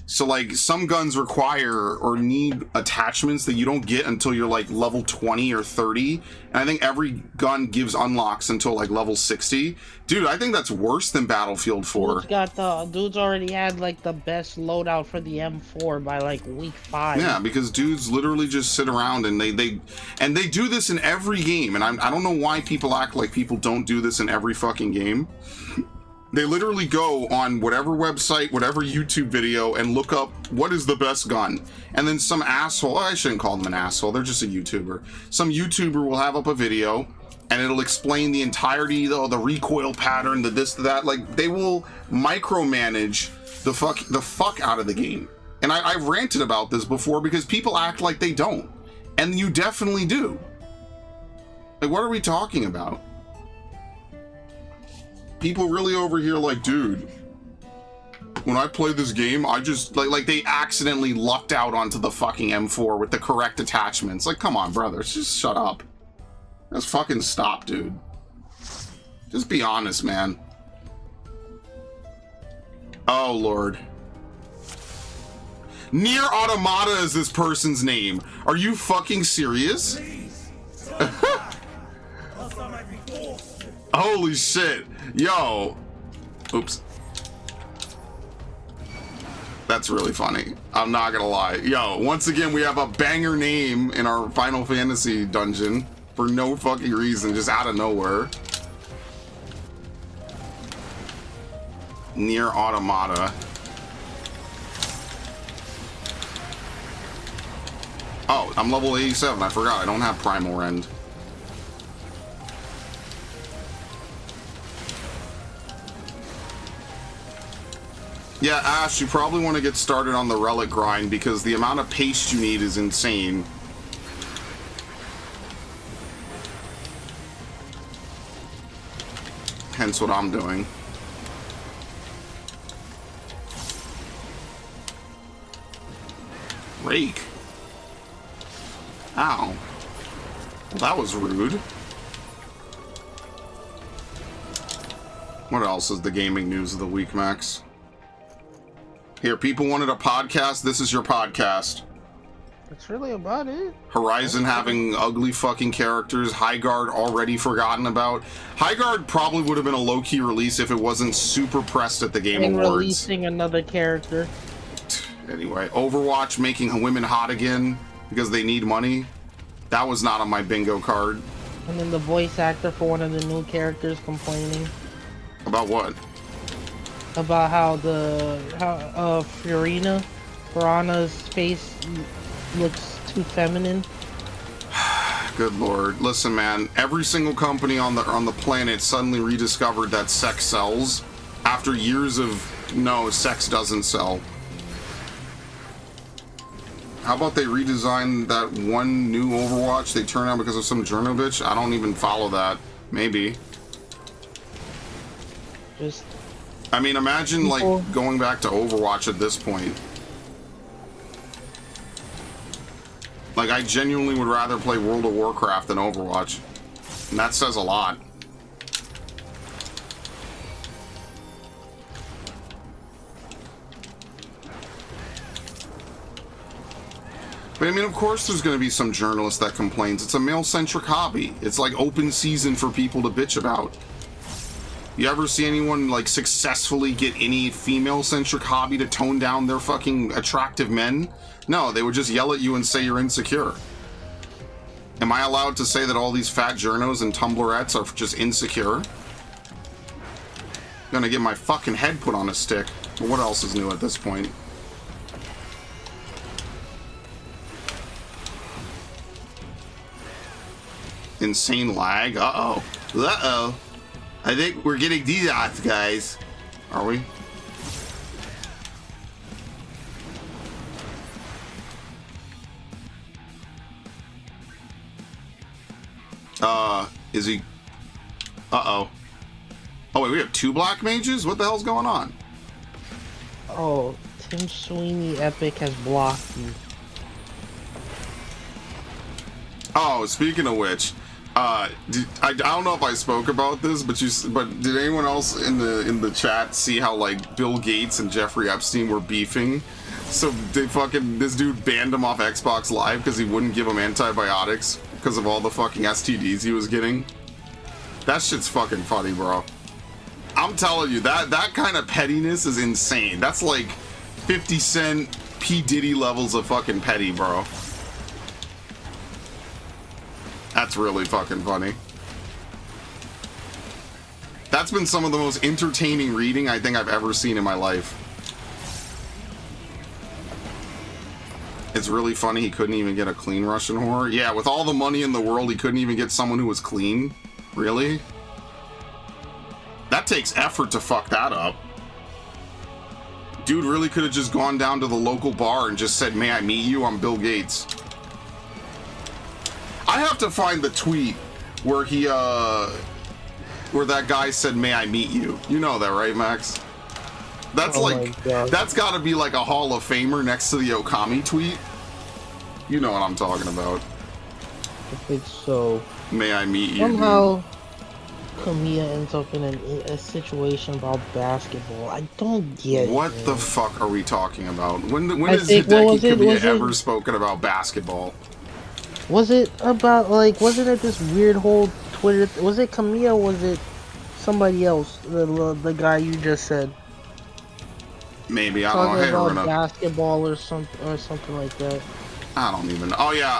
So like some guns require or need attachments that you don't get until you're like level 20 or 30. And I think every gun gives unlocks until like level 60. Dude, I think that's worse than Battlefield 4. Dude's already had like the best loadout for the M4 by like week 5. Yeah, because dudes literally just sit around and they do this in every game. And I don't know why people act like people don't do this in every fucking game. They literally go on whatever website, whatever YouTube video, and look up what is the best gun. And then some asshole, I shouldn't call them an asshole, they're just a YouTuber. Some YouTuber will have up a video, and it'll explain the entirety, the recoil pattern, the this, the that. Like, they will micromanage the fuck out of the game. And I've ranted about this before because people act like they don't. And you definitely do. Like, what are we talking about? People really over here like, dude, when I play this game, I just like they accidentally lucked out onto the fucking M4 with the correct attachments. Like, come on, brothers, just shut up. Just fucking stop, dude. Just be honest, man. Oh, Lord. Nier Automata is this person's name. Are you fucking serious? Holy shit. Yo. Oops. That's really funny. I'm not gonna lie. Yo, once again, we have a banger name in our Final Fantasy dungeon for no fucking reason, just out of nowhere. Nier Automata. Oh, I'm level 87. I forgot. I don't have Primal Rend. Yeah, Ash, you probably want to get started on the relic grind because the amount of paste you need is insane. Hence what I'm doing. Rake. Ow. Well, that was rude. What else is the gaming news of the week, Max? Here, people wanted a podcast. This is your podcast. That's really about it. Horizon having ugly fucking characters. Highguard already forgotten about. Highguard probably would have been a low-key release if it wasn't super pressed at the Game Awards. Releasing another character. Anyway, Overwatch making women hot again because they need money. That was not on my bingo card. And then the voice actor for one of the new characters complaining. About what? About how Furana's face looks too feminine. Good lord. Listen, man, every single company on the planet suddenly rediscovered that sex sells after years of no, sex doesn't sell. How about they redesign that one new Overwatch they turned out because of some journo bitch? I don't even follow that. Maybe. I mean, imagine like going back to Overwatch at this point. Like, I genuinely would rather play World of Warcraft than Overwatch. And that says a lot. But I mean, of course there's going to be some journalist that complains. It's a male-centric hobby. It's like open season for people to bitch about. You ever see anyone like successfully get any female-centric hobby to tone down their fucking attractive men? No, they would just yell at you and say you're insecure. Am I allowed to say that all these fat journos and Tumblrettes are just insecure? Gonna get my fucking head put on a stick. But what else is new at this point? Insane lag? Uh-oh. Uh-oh. I think we're getting DDoS, guys. Are we? Is he? Uh-oh. Oh, wait, we have 2 black mages? What the hell's going on? Oh, Tim Sweeney Epic has blocked you. Oh, speaking of which, I don't know if I spoke about this, but did anyone else in the chat see how like Bill Gates and Jeffrey Epstein were beefing? So this dude banned him off Xbox Live because he wouldn't give him antibiotics because of all the fucking STDs he was getting. That shit's fucking funny, bro. I'm telling you, that kind of pettiness is insane. That's like 50 Cent, P. Diddy levels of fucking petty, bro. That's really fucking funny. That's been some of the most entertaining reading I think I've ever seen in my life. It's really funny he couldn't even get a clean Russian whore. Yeah, with all the money in the world, he couldn't even get someone who was clean. Really? That takes effort to fuck that up. Dude really could have just gone down to the local bar and just said, "May I meet you? I'm Bill Gates." I have to find the tweet where where that guy said, "May I meet you?" You know that, right, Max? That's that's gotta be like a Hall of Famer next to the Okami tweet. You know what I'm talking about. I think so. May I meet you? Somehow, Kamiya ends up in a situation about basketball. I don't get it. What the fuck are we talking about? When has think, Hideki Kamiya ever spoken about basketball? Was it about, like, wasn't it this weird whole Twitter... Was it Kamiya or was it somebody else? The guy you just said? Maybe, I don't know. Hey, about basketball or something like that. I don't even know. Oh, yeah,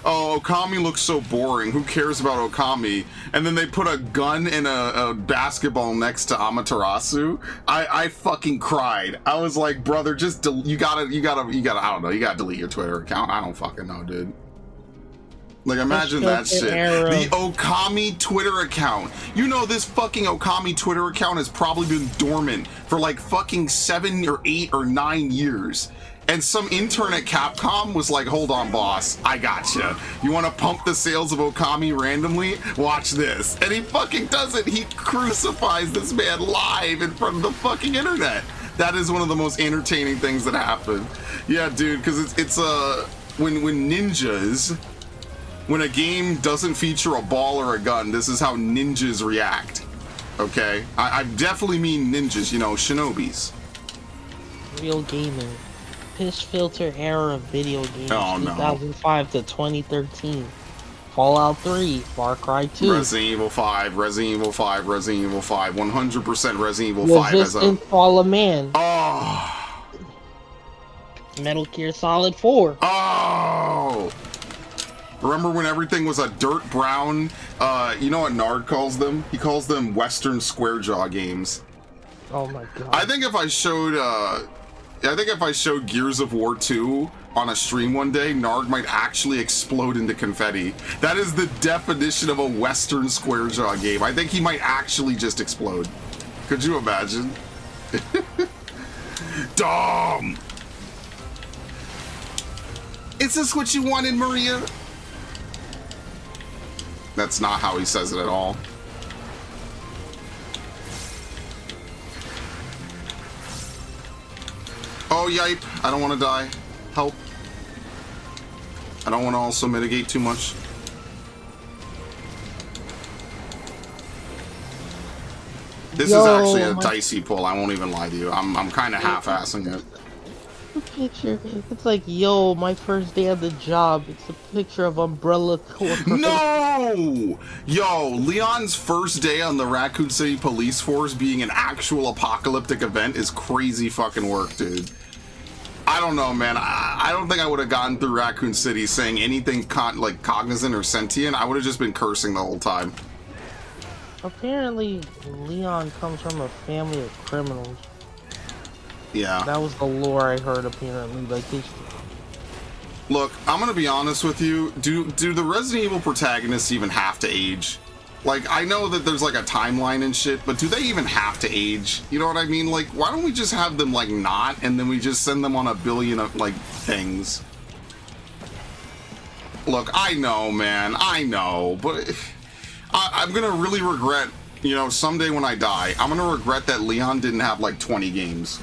oh, Okami looks so boring. Who cares about Okami? And then they put a gun and a basketball next to Amaterasu. I fucking cried. I was like, brother, just you gotta, I don't know, you gotta delete your Twitter account. I don't fucking know, dude. Like, imagine that shit. The Okami Twitter account. You know, this fucking Okami Twitter account has probably been dormant for like fucking 7 or 8 or 9 years. And some intern at Capcom was like, "Hold on, boss, I gotcha. You want to pump the sales of Okami randomly? Watch this." And he fucking does it. He crucifies this man live in front of the fucking internet. That is one of the most entertaining things that happened. Yeah, dude, because it's when ninjas, when a game doesn't feature a ball or a gun, this is how ninjas react. Okay? I definitely mean ninjas, you know, shinobis. Real gaming. Piss filter era of video games. Oh, no. 2005 to 2013. Fallout 3, Far Cry 2. Resident Evil 5, Resident Evil 5, Resident Evil 5, 100% Resident Evil 5 as a... Resistance Fall of Man. Oh! Metal Gear Solid 4. Oh! Remember when everything was a dirt brown, you know what Nard calls them? He calls them Western Square Jaw games. Oh my god. I think if I showed Gears of War 2 on a stream one day, Nard might actually explode into confetti. That is the definition of a Western Square Jaw game. I think he might actually just explode. Could you imagine? Dom! Is this what you wanted, Maria? That's not how he says it at all. Oh, yipe. I don't want to die. Help. I don't want to also mitigate too much. This is actually a dicey pull. I won't even lie to you. I'm kind of half-assing it. Picture. It's like, yo, my first day of the job. It's a picture of Umbrella Corp. No! Yo, Leon's first day on the Raccoon City Police Force being an actual apocalyptic event is crazy fucking work, dude. I don't know, man. I don't think I would have gotten through Raccoon City saying anything like cognizant or sentient. I would have just been cursing the whole time. Apparently, Leon comes from a family of criminals. Yeah. That was the lore I heard, apparently. Like, look, I'm gonna be honest with you. Do the Resident Evil protagonists even have to age? Like, I know that there's like a timeline and shit, but do they even have to age? You know what I mean? Like, why don't we just have them like not, and then we just send them on a billion of like things? Look, I know, man, I know, but I'm gonna really regret, you know, someday when I die, I'm gonna regret that Leon didn't have like 20 games.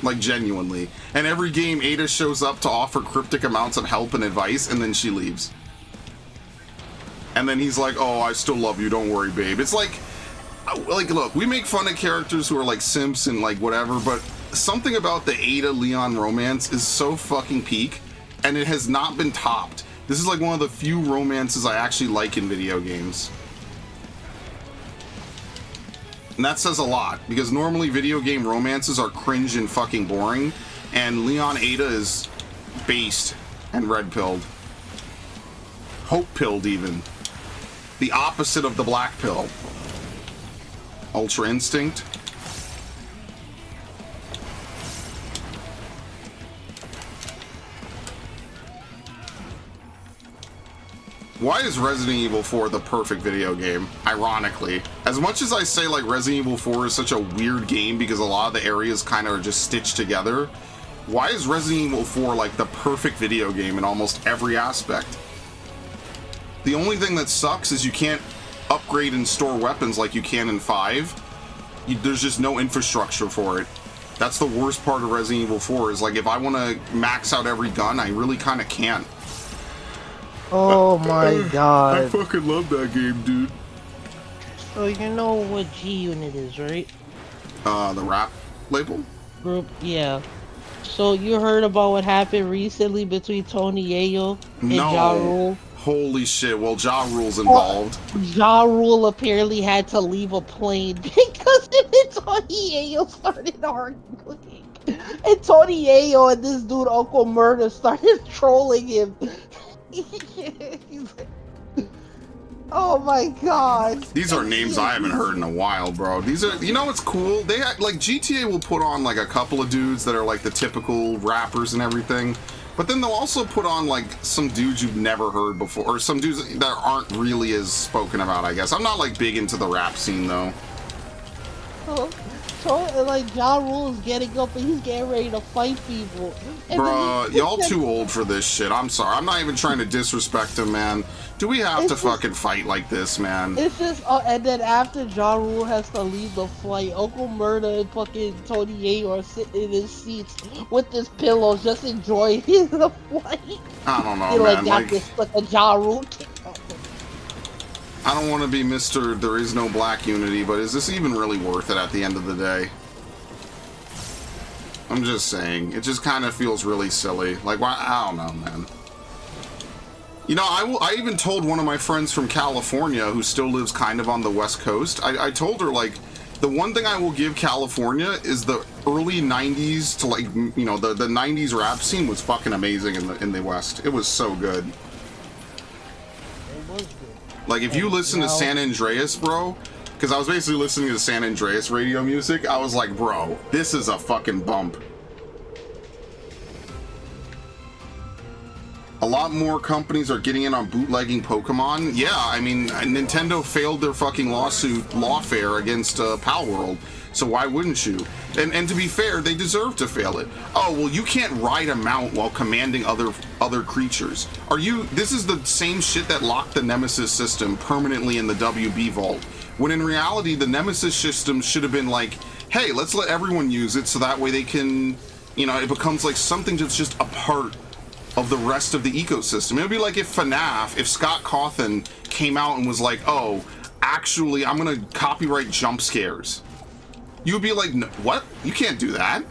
Like, genuinely. And every game, Ada shows up to offer cryptic amounts of help and advice, and then she leaves. and then he's like, oh, I still love you, don't worry, babe. It's like, look, we make fun of characters who are like simps and like whatever, but something about the Ada Leon romance is so fucking peak, and it has not been topped. This is like one of the few romances I actually like in video games. And that says a lot, because normally video game romances are cringe and fucking boring, and Leon Ada is based and red-pilled. Hope-pilled, even. The opposite of the black pill. Ultra Instinct. Why is Resident Evil 4 the perfect video game? Ironically. As much as I say like Resident Evil 4 is such a weird game because a lot of the areas kind of are just stitched together, why is Resident Evil 4 like the perfect video game in almost every aspect? The only thing that sucks is you can't upgrade and store weapons like you can in 5. There's just no infrastructure for it. That's the worst part of Resident Evil 4 is like if I want to max out every gun, I really kind of can't. Oh my god. I fucking love that game, dude. So you know what G-Unit is, right? The rap label? Group, yeah. So you heard about what happened recently between Tony Yayo and Ja Rule? Holy shit, well, Ja Rule's involved. Ja Rule apparently had to leave a plane because Tony Yayo started arguing. And Tony Yayo and this dude, Uncle Murder, started trolling him. Oh my god. These are names I haven't heard in a while, bro. These are, you know what's cool? They like GTA will put on like a couple of dudes that are like the typical rappers and everything, but then they'll also put on like some dudes you've never heard before, or some dudes that aren't really as spoken about, I guess. I'm not like big into the rap scene though. So, like, Ja Rule is getting up and he's getting ready to fight people. Bruh, y'all too old for this shit. I'm sorry. I'm not even trying to disrespect him, man. Do we have to fucking fight like this, man? It's just, and then after Ja Rule has to leave the flight, Uncle Murder and fucking Tony Yayo are sitting in his seats with his pillows, just enjoying the flight. I don't know, They man. got this fucking Ja Rule kick off. I don't want to be Mr. There is no black unity, but is this even really worth it at the end of the day? I'm just saying. It just kind of feels really silly. Like, why? I don't know, man. You know, I even told one of my friends from California who still lives kind of on the West Coast, I told her, like, the one thing I will give California is the early 90s to, like, you know, the 90s rap scene was fucking amazing in the West. It was so good. Like, if you listen to San Andreas, bro, because I was basically listening to San Andreas radio music, I was like, bro, this is a fucking bump. A lot more companies are getting in on bootlegging Pokemon. Yeah, I mean, Nintendo failed their fucking lawfare against Palworld, so why wouldn't you? And to be fair, they deserve to fail it. Oh, well, you can't ride a mount while commanding other creatures. This is the same shit that locked the Nemesis system permanently in the WB vault, when in reality, the Nemesis system should have been like, hey, let's let everyone use it so that way they can, you know, it becomes like something that's just a part of the rest of the ecosystem. It would be like if FNAF, if Scott Cawthon came out and was like, oh, actually, I'm gonna copyright jump scares. You would be like, no, what? You can't do that.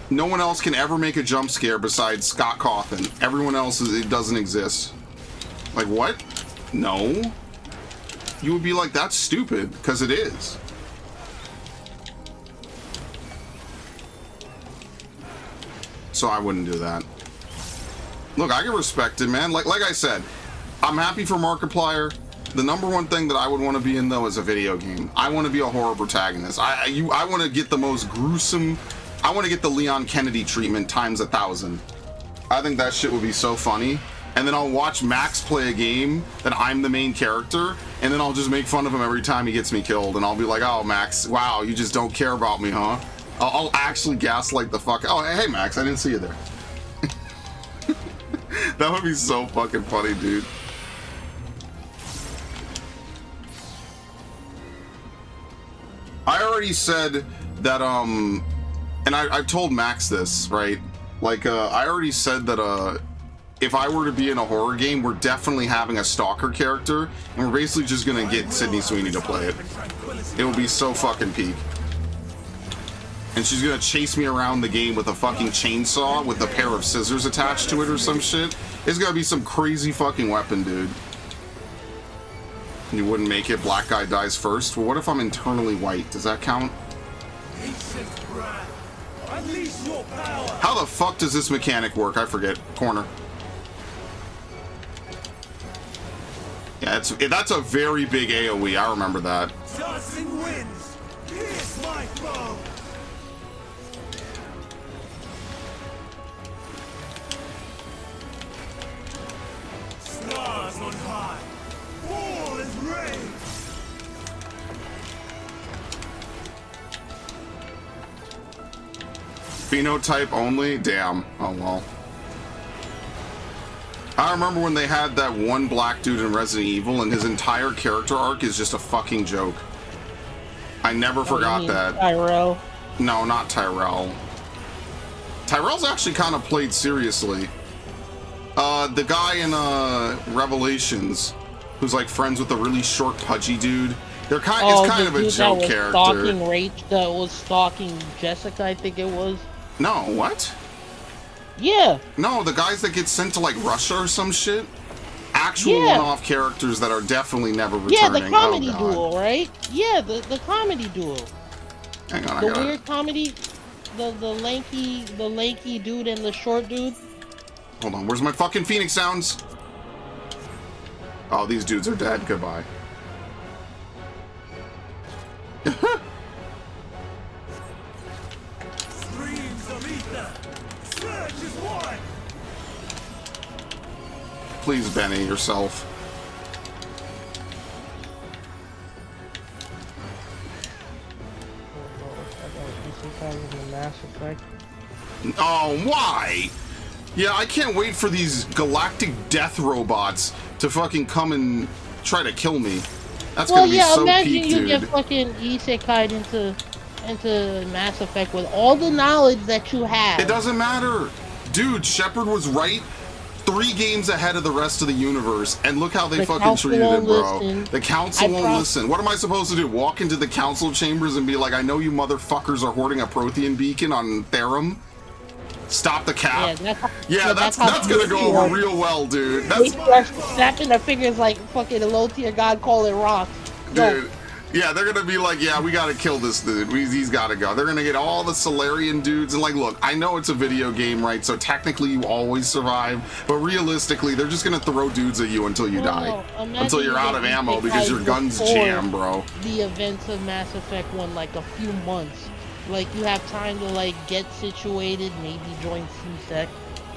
No one else can ever make a jump scare besides Scott Cawthon. Everyone else, it doesn't exist. Like, what? No. You would be like, that's stupid, because it is. So I wouldn't do that. Look, I can respect it, man. Like I said, I'm happy for Markiplier. The number one thing that I would want to be in, though, is a video game. I want to be a horror protagonist. I want to get the most gruesome... I want to get the Leon Kennedy treatment times 1,000. I think that shit would be so funny. And then I'll watch Max play a game that I'm the main character, and then I'll just make fun of him every time he gets me killed. And I'll be like, oh, Max, wow, you just don't care about me, huh? I'll actually gaslight the fuck... Oh, hey, Max, I didn't see you there. That would be so fucking funny, dude. I already said that, and I told Max this, right? Like, I already said that, if I were to be in a horror game, we're definitely having a stalker character, and we're basically just gonna get Sydney Sweeney to play it. It will be so fucking peak. And she's gonna chase me around the game with a fucking chainsaw with a pair of scissors attached to it or some shit. It's gonna be some crazy fucking weapon, dude. You wouldn't make it, black guy dies first? Well, what if I'm internally white? Does that count? How the fuck does this mechanic work? I forget. Corner. Yeah, that's a very big AoE. I remember that. Johnson wins. Here's my foe. Stars on high. All is rage. Phenotype only? Damn. Oh well. I remember when they had that one black dude in Resident Evil and his entire character arc is just a fucking joke. I never forgot that. Tyrell. No, not Tyrell. Tyrell's actually kind of played seriously. The guy in Revelations, who's like friends with a really short, pudgy dude. They're it's kind of a joke character. That was stalking Jessica, I think it was. No, what? Yeah. No, the guys that get sent to like Russia or some shit. Actual one-off characters that are definitely never returning. Yeah, the comedy duo, right? Yeah, the comedy duo. Hang on, the weird comedy, the lanky dude and the short dude. Hold on, where's my fucking Phoenix sounds? Oh, these dudes are dead. Goodbye. Streams of ether. Surge is one. Please, Benny, yourself. Mass Effect. Oh, why? Yeah, I can't wait for these galactic death robots to fucking come and try to kill me. That's gonna be so imagine peak, you dude. get fucking isekai'd into Mass Effect with all the knowledge that you have. It doesn't matter. Dude, Shepard was right 3 games ahead of the rest of the universe, and look how they fucking treated it, bro. Listen. The council won't listen. What am I supposed to do? Walk into the council chambers and be like, I know you motherfuckers are hoarding a Prothean beacon on Therum? Stop the cap. Yeah, that's gonna go over real well, dude. They start snapping their fingers like fucking a low-tier god calling rocks. Dude. Yeah, they're gonna be like, yeah, we gotta kill this dude. He's gotta go. They're gonna get all the Solarian dudes and like, look, I know it's a video game, right? So technically you always survive, but realistically, they're just gonna throw dudes at you until you die. Until you're out of ammo because your gun's jam, bro. The events of Mass Effect 1, like a few months. Like, you have time to, like, get situated, maybe join CSEC.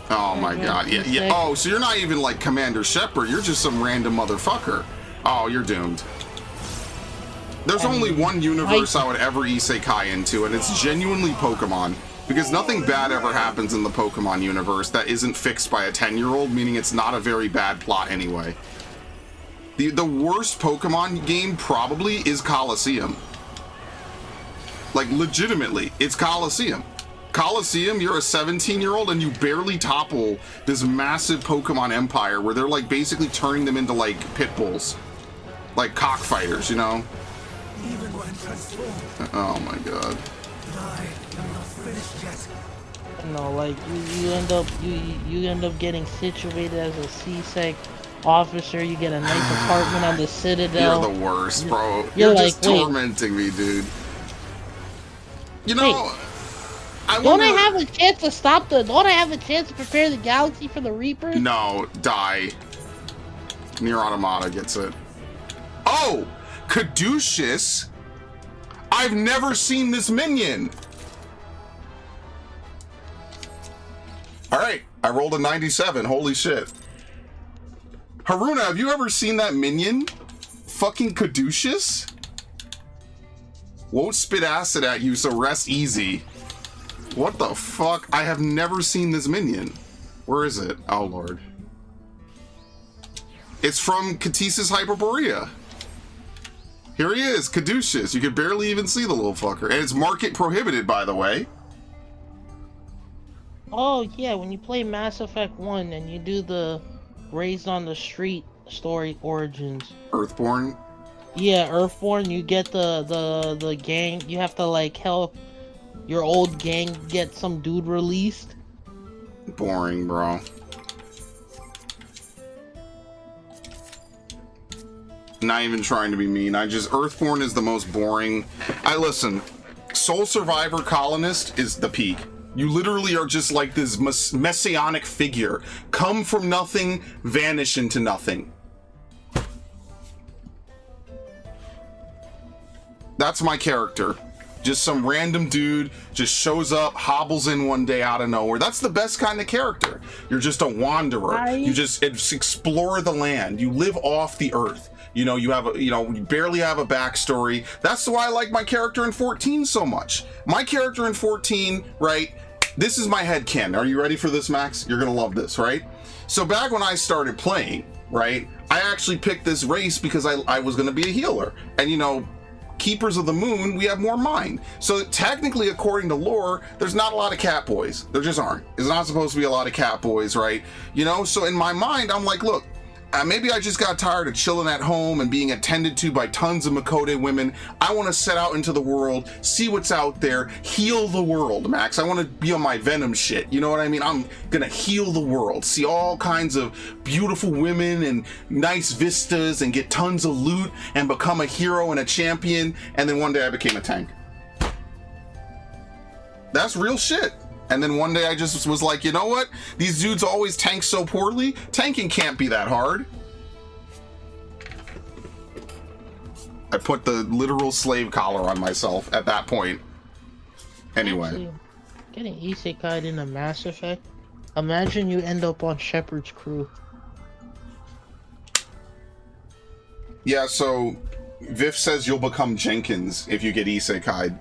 Oh my god, yeah. Oh, so you're not even like Commander Shepard, you're just some random motherfucker. Oh, you're doomed. There's only one universe I would ever isekai into, and it's genuinely Pokemon. Because nothing bad ever happens in the Pokemon universe that isn't fixed by a 10-year-old, meaning it's not a very bad plot anyway. The worst Pokemon game probably is Colosseum. Like, legitimately, it's Colosseum. Colosseum, you're a 17-year-old and you barely topple this massive Pokemon empire where they're, like, basically turning them into, like, pit bulls. Like cockfighters, you know? Even when transformed. Oh my god. I am not finished yet. No, like you end up getting situated as a CSEC officer. You get a nice apartment on the Citadel. You're the worst, bro. You're like, just tormenting me, dude. You know, don't I have a chance to stop the? Don't I have a chance to prepare the galaxy for the Reapers? No, die. Nier Automata gets it. Oh, Caduceus. I've never seen this minion. All right, I rolled a 97. Holy shit. Haruna, have you ever seen that minion? Fucking Caduceus? Won't spit acid at you, so rest easy. What the fuck? I have never seen this minion. Where is it? Oh, Lord. It's from Catesis Hyperborea. Here he is, Caduceus. You can barely even see the little fucker. And it's market prohibited, by the way. Oh yeah, when you play Mass Effect 1 and you do the Raised on the Street story origins. Earthborn. Yeah, Earthborn, you get the gang, you have to like help your old gang get some dude released. Boring, bro. Not even trying to be mean. Earthborn is the most boring. Listen, Soul Survivor Colonist is the peak. You literally are just like this messianic figure. Come from nothing, vanish into nothing. That's my character. Just some random dude just shows up, hobbles in one day out of nowhere. That's the best kind of character. You're just a wanderer. You just explore the land. You live off the earth. You know, you barely have a backstory. That's why I like my character in 14 so much. My character in 14, right? This is my headcanon. Are you ready for this, Max? You're gonna love this, right? So back when I started playing, right, I actually picked this race because I was gonna be a healer. And you know, Keepers of the Moon, we have more mind. So technically, according to lore, there's not a lot of cat boys. There just aren't. There's not supposed to be a lot of cat boys, right? You know, so in my mind, I'm like, look, maybe I just got tired of chilling at home and being attended to by tons of Makode women. I want to set out into the world, see what's out there, heal the world, Max. I want to be on my Venom shit. You know what I mean? I'm going to heal the world, see all kinds of beautiful women and nice vistas and get tons of loot and become a hero and a champion. And then one day I became a tank. That's real shit. And then one day I just was like, you know what? These dudes always tank so poorly. Tanking can't be that hard. I put the literal slave collar on myself at that point. Anyway. Actually, getting isekai'd in a Mass Effect. Imagine you end up on Shepard's crew. Yeah, so Viv says you'll become Jenkins if you get isekai'd.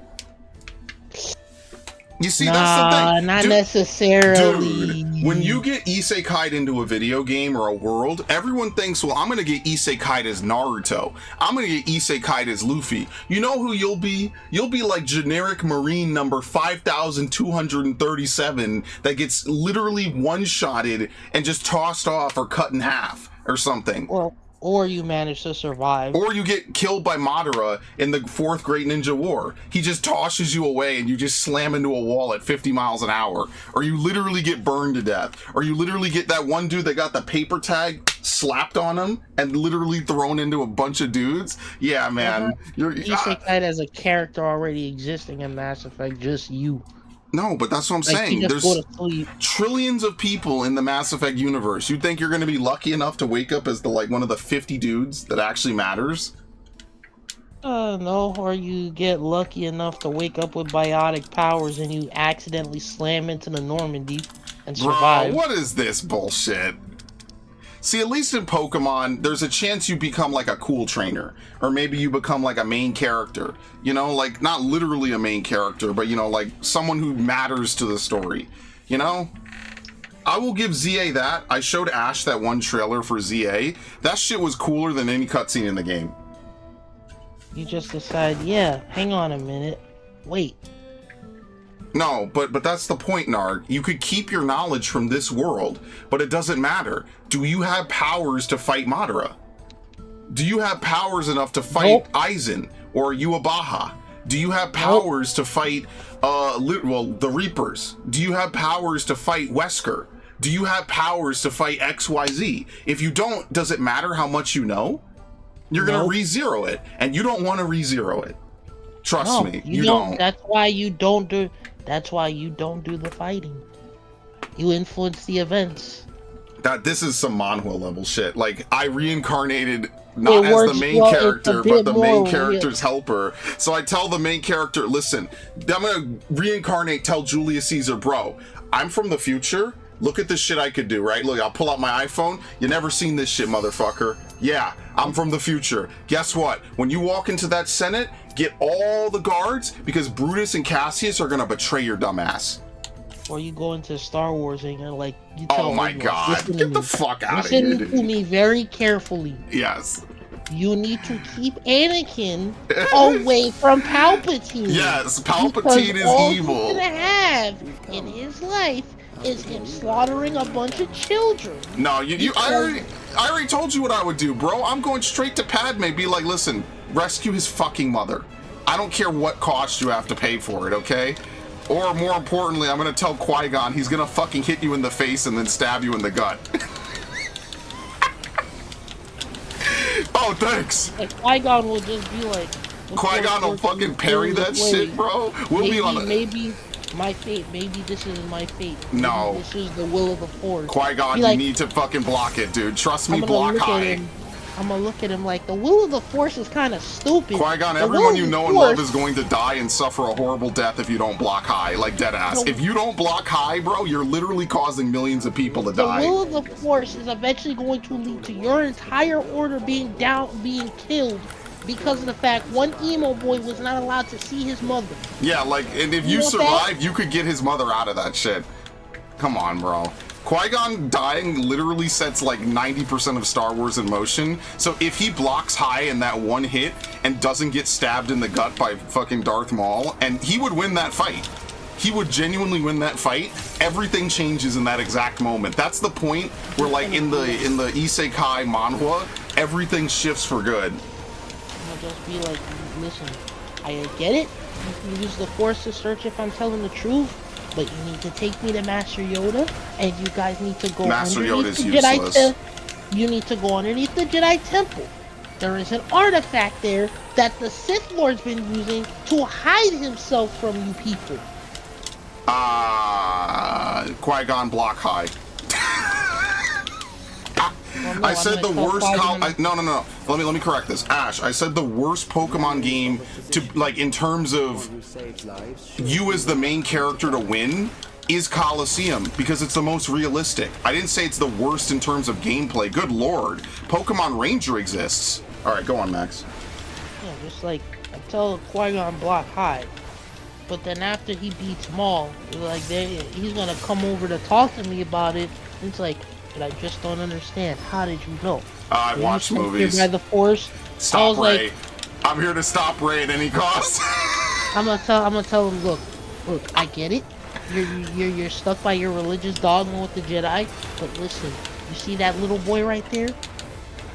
You see, that's the thing. Not necessarily. Dude, when you get isekai'd into a video game or a world, everyone thinks, well, I'm gonna get isekai'd as Naruto. I'm gonna get isekai'd as Luffy. You know who you'll be? You'll be like generic Marine number 5,237 that gets literally one-shotted and just tossed off or cut in half or something. Or you manage to survive. Or you get killed by Madara in the 4th Great Ninja War. He just tosses you away and you just slam into a wall at 50 miles an hour. Or you literally get burned to death. Or you literally get that one dude that got the paper tag slapped on him and literally thrown into a bunch of dudes. Yeah, man. You're isekai'd as a character already existing in Mass Effect, just you. No, but that's what I'm saying. There's trillions of people in the Mass Effect universe. You think you're going to be lucky enough to wake up as one of the 50 dudes that actually matters? No, or you get lucky enough to wake up with biotic powers and you accidentally slam into the Normandy and survive. Bro, what is this bullshit? See, at least in Pokemon, there's a chance you become like a cool trainer. Or maybe you become like a main character. You know, like not literally a main character, but you know, like someone who matters to the story. You know? I will give ZA that. I showed Ash that one trailer for ZA. That shit was cooler than any cutscene in the game. You just decide, yeah, hang on a minute. Wait. No, but that's the point, Narg. You could keep your knowledge from this world, but it doesn't matter. Do you have powers to fight Madara? Do you have powers enough to fight Aizen or Yuabaha? Do you have powers to fight, the Reapers? Do you have powers to fight Wesker? Do you have powers to fight XYZ? If you don't, does it matter how much you know? You're gonna re-zero it, and you don't want to re-zero it. Trust me, you don't. That's why you don't do. That's why you don't do the fighting. You influence the events. This is some Manhwa level shit. Like, I reincarnated not as the main character, but the main character's helper. So I tell the main character, listen, I'm gonna reincarnate, tell Julius Caesar, bro, I'm from the future. Look at this shit I could do, right? Look, I'll pull out my iPhone. You never seen this shit, motherfucker. Yeah, I'm from the future. Guess what? When you walk into that Senate, get all the guards because Brutus and Cassius are gonna betray your dumb ass. Or you go into Star Wars and you're like, you tell oh my god, get the fuck out of here. Listen to me very carefully. Yes. You need to keep Anakin away from Palpatine. Yes, Palpatine is all evil. He's gonna have in his life is him slaughtering a bunch of children. No, I already told you what I would do, bro. I'm going straight to Padme, be like, listen, rescue his fucking mother. I don't care what cost you have to pay for it, okay? Or more importantly, I'm gonna tell Qui-Gon he's gonna fucking hit you in the face and then stab you in the gut. Oh, thanks. Like, Qui-Gon will just be like... Qui-Gon will fucking parry that shit, bro. We'll be on it. Maybe my fate. Maybe this is my fate. Maybe No. this is the will of the Force. Qui-Gon, you need to fucking block it, dude. Trust me, block high. I'm gonna look at him like the will of the Force is kind of stupid. Qui-Gon, everyone you know and love is going to die and suffer a horrible death if you don't block high, like deadass. If you don't block high, bro, you're literally causing millions of people to die. The will of the Force is eventually going to lead to your entire order being killed because of the fact one emo boy was not allowed to see his mother. Yeah, like, and if you survive, you could get his mother out of that shit. Come on, bro. Qui-Gon dying literally sets like 90% of Star Wars in motion. So if he blocks high in that one hit and doesn't get stabbed in the gut by fucking Darth Maul, and he would win that fight. He would genuinely win that fight. Everything changes in that exact moment. That's the point where, like, in the Isekai manhwa, everything shifts for good. I'll just be like, listen, I get it. You can use the Force to search if I'm telling the truth. But you need to take me to Master Yoda, and you guys need to go Master underneath Yoda's the useless. Jedi You need to go underneath the Jedi Temple. There is an artifact there that the Sith Lord's been using to hide himself from you people. Qui-Gon block high. Well, no, I said the worst. No. Let me correct this. Ash, I said the worst Pokemon game to, like, in terms of you as the main character to win is Coliseum because it's the most realistic. I didn't say it's the worst in terms of gameplay. Good lord, Pokemon Ranger exists. All right, go on, Max. Yeah, just like I tell Qui-Gon block high, but then after he beats Maul, like he's gonna come over to talk to me about it. And it's like. But I just don't understand. How did you know? I watch movies. By the Force. Stop Ray. Like, I'm here to stop Ray at any cost. I'm gonna tell him, look, I get it. You're stuck by your religious dogma with the Jedi, but listen, you see that little boy right there?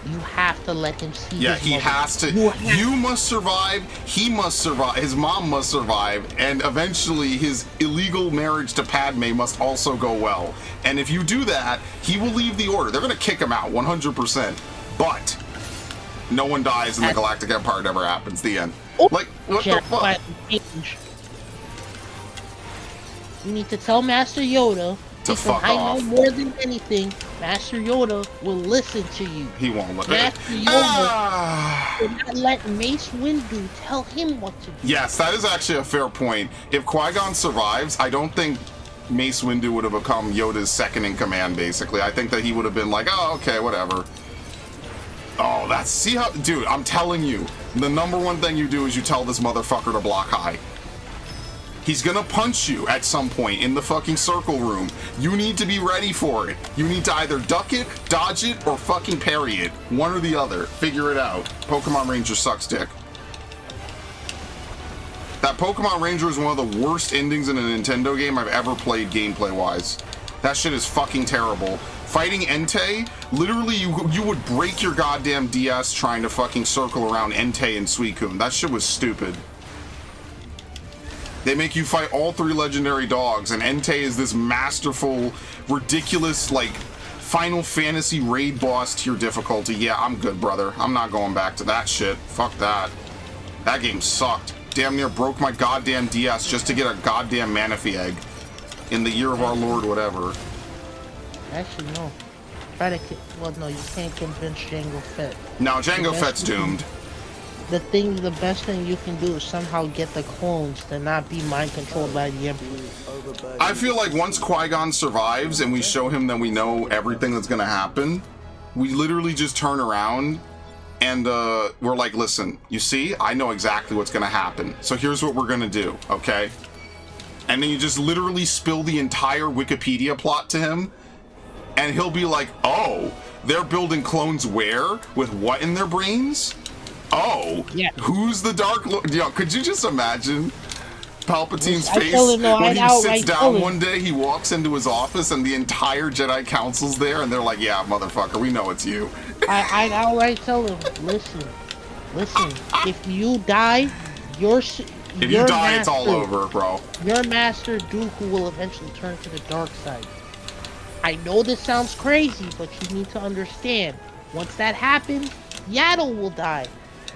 You have to let him see. Yeah, his he mother. has to. You must survive. He must survive. His mom must survive, and eventually his illegal marriage to Padme must also go well. And if you do that, he will leave the Order. They're gonna kick him out, 100%. But no one dies in the Galactic Empire. It never happens. The end. Like, what the fuck? You need to tell Master Yoda. To fuck off. I know more than anything, Master Yoda will listen to you. He won't let Master Yoda will not let Mace Windu tell him what to do. Yes, that is actually a fair point. If Qui-Gon survives, I don't think Mace Windu would have become Yoda's second in command, basically. I think that he would have been like, oh, okay, whatever. Oh, see how, dude, I'm telling you, the number one thing you do is you tell this motherfucker to block high. He's gonna punch you at some point in the fucking circle room. You need to be ready for it. You need to either duck it, dodge it, or fucking parry it. One or the other. Figure it out. Pokemon Ranger sucks dick. That Pokemon Ranger is one of the worst endings in a Nintendo game I've ever played gameplay-wise. That shit is fucking terrible. Fighting Entei, literally you would break your goddamn DS trying to fucking circle around Entei and Suicune. That shit was stupid. They make you fight all three legendary dogs, and Entei is this masterful, ridiculous, like, Final Fantasy raid boss tier difficulty. Yeah, I'm good, brother. I'm not going back to that shit. Fuck that. That game sucked. Damn near broke my goddamn DS just to get a goddamn Manaphy egg. In the year of our Lord, whatever. Actually, no. Well, no, you can't convince Jango Fett. No, Jango Fett's doomed. The best thing you can do is somehow get the clones to not be mind controlled by the Emperor. I feel like once Qui-Gon survives and we show him that we know everything that's gonna happen, we literally just turn around and we're like, listen, you see, I know exactly what's gonna happen. So here's what we're gonna do, okay? And then you just literally spill the entire Wikipedia plot to him, and he'll be like, oh, they're building clones where? With what in their brains? Oh, yeah. Who's the Dark Lord? Yo, could you just imagine? Palpatine's I face tell him, no, when I'd he sits outright tell down him. one day, he walks into his office and the entire Jedi Council's there and they're like, yeah, motherfucker, we know it's you. I'd outright tell him, listen, if you die, If you die, it's all over, bro. Your master Dooku will eventually turn to the dark side. I know this sounds crazy, but you need to understand. Once that happens, Yaddle will die.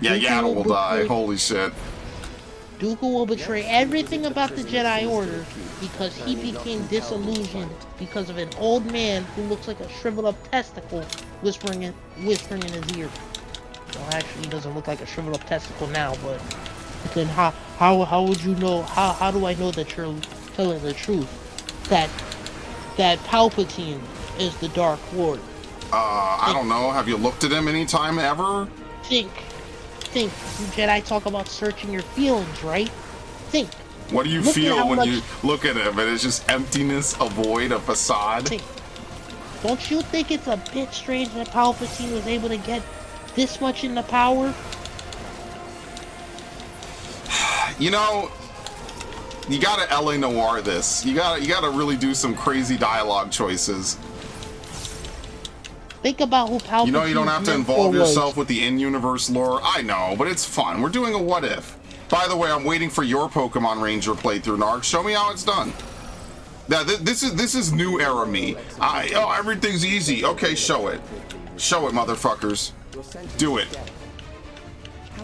Yeah, Dooku Yaddle will die. betray- Holy shit. Dooku will betray everything about the Jedi Order because he became disillusioned because of an old man who looks like a shriveled up testicle whispering in his ear. Well, actually, he doesn't look like a shriveled up testicle now, but then how would you know? How do I know that you're telling the truth? That Palpatine is the Dark Lord. I don't know. Have you looked at him any time ever? Think. You Jedi talk about searching your feelings, right? Think. What do you Look at feel how when much- you look at him and it's just emptiness, a void, a facade? Think. Don't you think it's a bit strange that Palpatine was able to get this much into power? You know, you gotta LA Noir this. You gotta really do some crazy dialogue choices. Think about who Palpatine. You know, you don't have to mentor involve was. yourself with the in-universe lore. I know, but it's fun. We're doing a what if. By the way, I'm waiting for your Pokemon Ranger playthrough, Narc. Show me how it's done. Now, this is new era me. Everything's easy. Okay, show it. Show it, motherfuckers. Do it.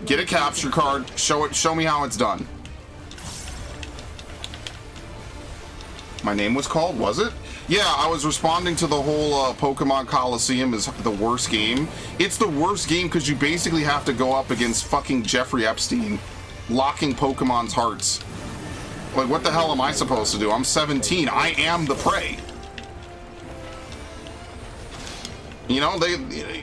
Get a capture card. Show it. Show me how it's done. My name was called, was it? Yeah, I was responding to the whole Pokemon Coliseum is the worst game. It's the worst game because you basically have to go up against fucking Jeffrey Epstein, locking Pokemon's hearts. Like, what the hell am I supposed to do? I'm 17. I am the prey. You know,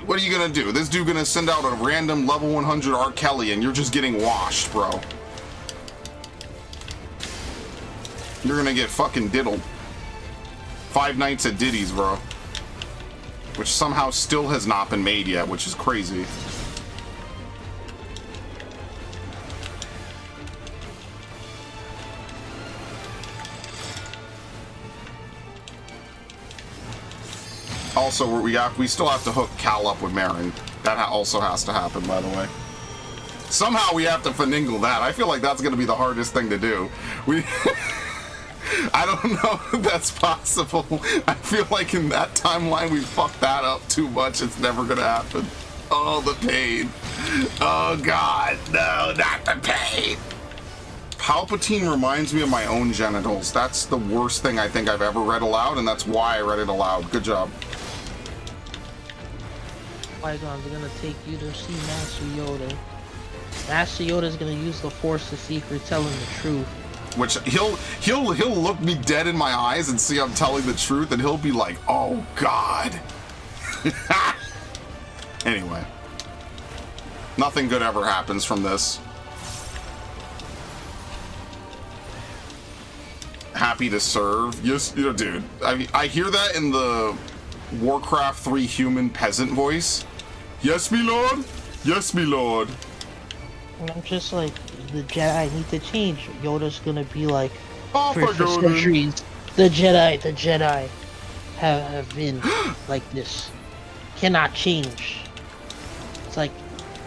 what are you gonna do? This dude gonna send out a random level 100 R. Kelly and you're just getting washed, bro. You're gonna get fucking diddled. 5 Nights at Diddy's, bro. Which somehow still has not been made yet, which is crazy. Also, we still have to hook Cal up with Marin. That also has to happen, by the way. Somehow we have to finagle that. I feel like that's gonna be the hardest thing to do. I don't know if that's possible. I feel like in that timeline we fucked that up too much. It's never gonna happen. Oh, the pain. Oh God, no, not the pain. Palpatine reminds me of my own genitals. That's the worst thing I think I've ever read aloud, and that's why I read it aloud. Good job. Qui-Gon's gonna take you to see Master Yoda. Master Yoda's gonna use the Force to see if you're telling the truth. Which he'll look me dead in my eyes and see I'm telling the truth, and he'll be like, "Oh God." Anyway, nothing good ever happens from this. Happy to serve. Yes, you know, dude. I hear that in the Warcraft 3 human peasant voice. Yes, me lord. Yes, me lord. And I'm just like, the Jedi need to change. Yoda's gonna be like, Oh, for centuries, the Jedi have been like this. Cannot change. It's like,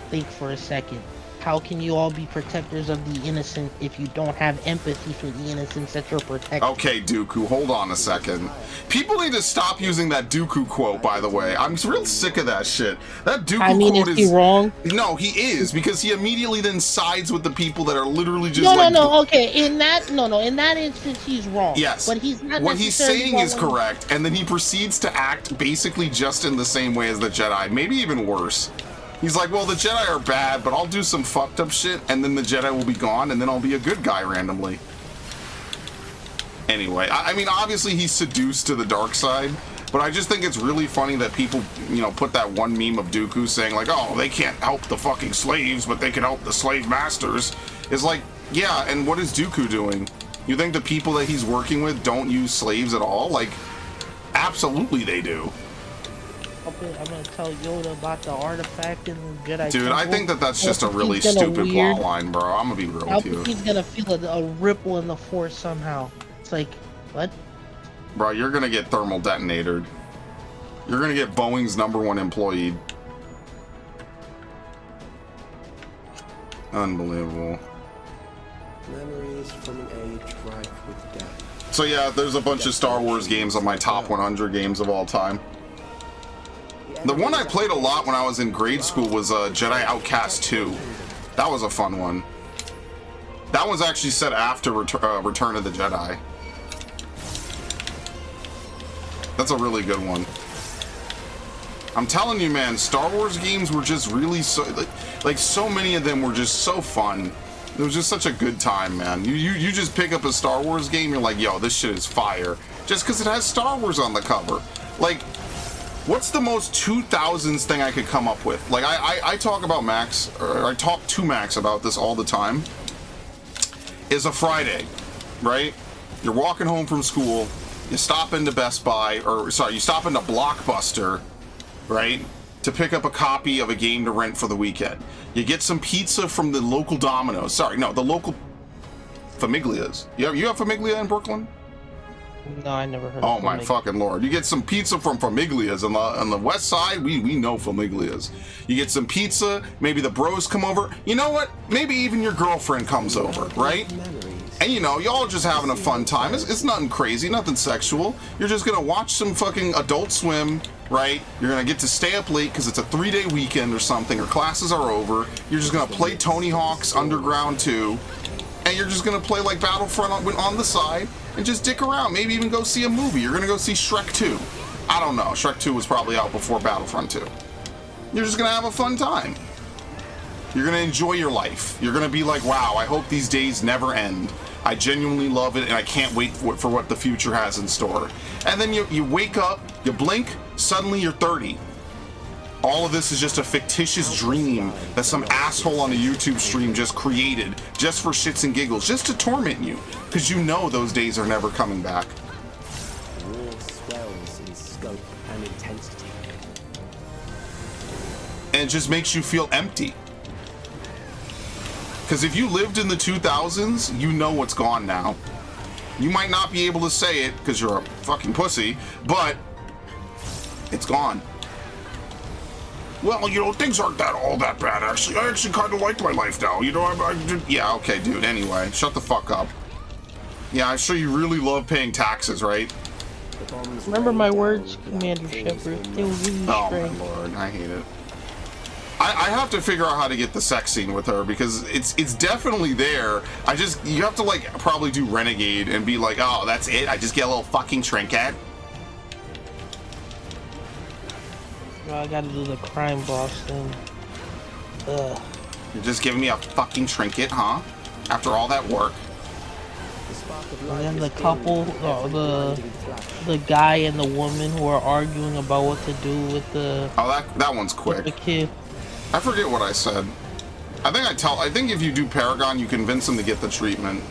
think for a second. How can you all be protectors of the innocent if you don't have empathy for the innocents that you're protecting? Okay, Dooku, hold on a second. People need to stop using that Dooku quote, by the way. I'm real sick of that shit. That Dooku quote is he wrong? No, he is, because he immediately then sides with the people that are literally just Okay, in that instance, he's wrong. Yes. But he's not what he's necessarily saying wrong is when he- correct, and then he proceeds to act basically just in the same way as the Jedi, maybe even worse. He's like, well, the Jedi are bad, but I'll do some fucked up shit, and then the Jedi will be gone, and then I'll be a good guy randomly. Anyway, I mean, obviously he's seduced to the dark side, but I just think it's really funny that people, you know, put that one meme of Dooku saying, like, oh, they can't help the fucking slaves, but they can help the slave masters. It's like, yeah, and what is Dooku doing? You think the people that he's working with don't use slaves at all? Like, absolutely they do. I'm gonna tell Yoda about the artifact in the Jedi Dude, I Temple. think that that's just a think really he's gonna stupid weird. plot line, bro. I'm gonna be real I with think you. he's gonna feel a ripple in the force somehow. It's like, what? Bro, you're gonna get thermal detonated. You're gonna get Boeing's #1 employee. Unbelievable. Memories from an age rife with death. So yeah, there's a bunch of Star Wars games on my top 100 games of all time. The one I played a lot when I was in grade school was Jedi Outcast 2. That was a fun one. That was actually set after Return of the Jedi. That's a really good one. I'm telling you, man, Star Wars games were just really so like so many of them were just so fun. It was just such a good time, man. You just pick up a Star Wars game, you're like, yo, this shit is fire. Just because it has Star Wars on the cover. Like, what's the most 2000s thing I could come up with? Like, I talk about Max, or I talk to Max about this all the time. Is a Friday, right? You're walking home from school, you stop into Best Buy, or sorry, you stop into Blockbuster, right? To pick up a copy of a game to rent for the weekend. You get some pizza from the local Domino's. Sorry, no, the local Famiglia's. You have Famiglia in Brooklyn? No, I never heard. Oh of my Famiglia. fucking lord! You get some pizza from Famiglia's on the west side. We know Famiglia's. You get some pizza. Maybe the bros come over. You know what? Maybe even your girlfriend comes over, right? And you know, y'all just having a fun time. It's nothing crazy, nothing sexual. You're just gonna watch some fucking Adult Swim, right? You're gonna get to stay up late because it's a 3-day weekend or something, or classes are over. You're just gonna play Tony Hawk's Underground 2, and you're just gonna play like Battlefront on the side and just dick around. Maybe even go see a movie. You're gonna go see Shrek 2. I don't know. Shrek 2 was probably out before Battlefront 2. You're just gonna have a fun time. You're gonna enjoy your life. You're gonna be like, wow, I hope these days never end. I genuinely love it, and I can't wait for what the future has in store. And then you wake up, you blink, suddenly you're 30. All of this is just a fictitious dream that some asshole on a YouTube stream just created, just for shits and giggles, just to torment you, because you know those days are never coming back. War swells in scope and intensity. And it just makes you feel empty. Because if you lived in the 2000s, you know what's gone now. You might not be able to say it because you're a fucking pussy, but it's gone. Well, you know, things aren't all that bad, actually. I actually kind of like my life now. You know, yeah, okay, dude, anyway. Shut the fuck up. Yeah, I'm sure you really love paying taxes, right? Remember my words, Commander Shepard. They were really Oh, my strange. lord, I hate it. I have to figure out how to get the sex scene with her, because it's definitely there. You have to, like, probably do Renegade and be like, oh, that's it? I just get a little fucking trinket? No, I gotta do the crime boss thing. Ugh. You're just giving me a fucking trinket, huh? After all that work? And then the couple, the guy and the woman who are arguing about what to do with the Oh, that one's quick. kid. I forget what I said. I think if you do Paragon, you convince him to get the treatment.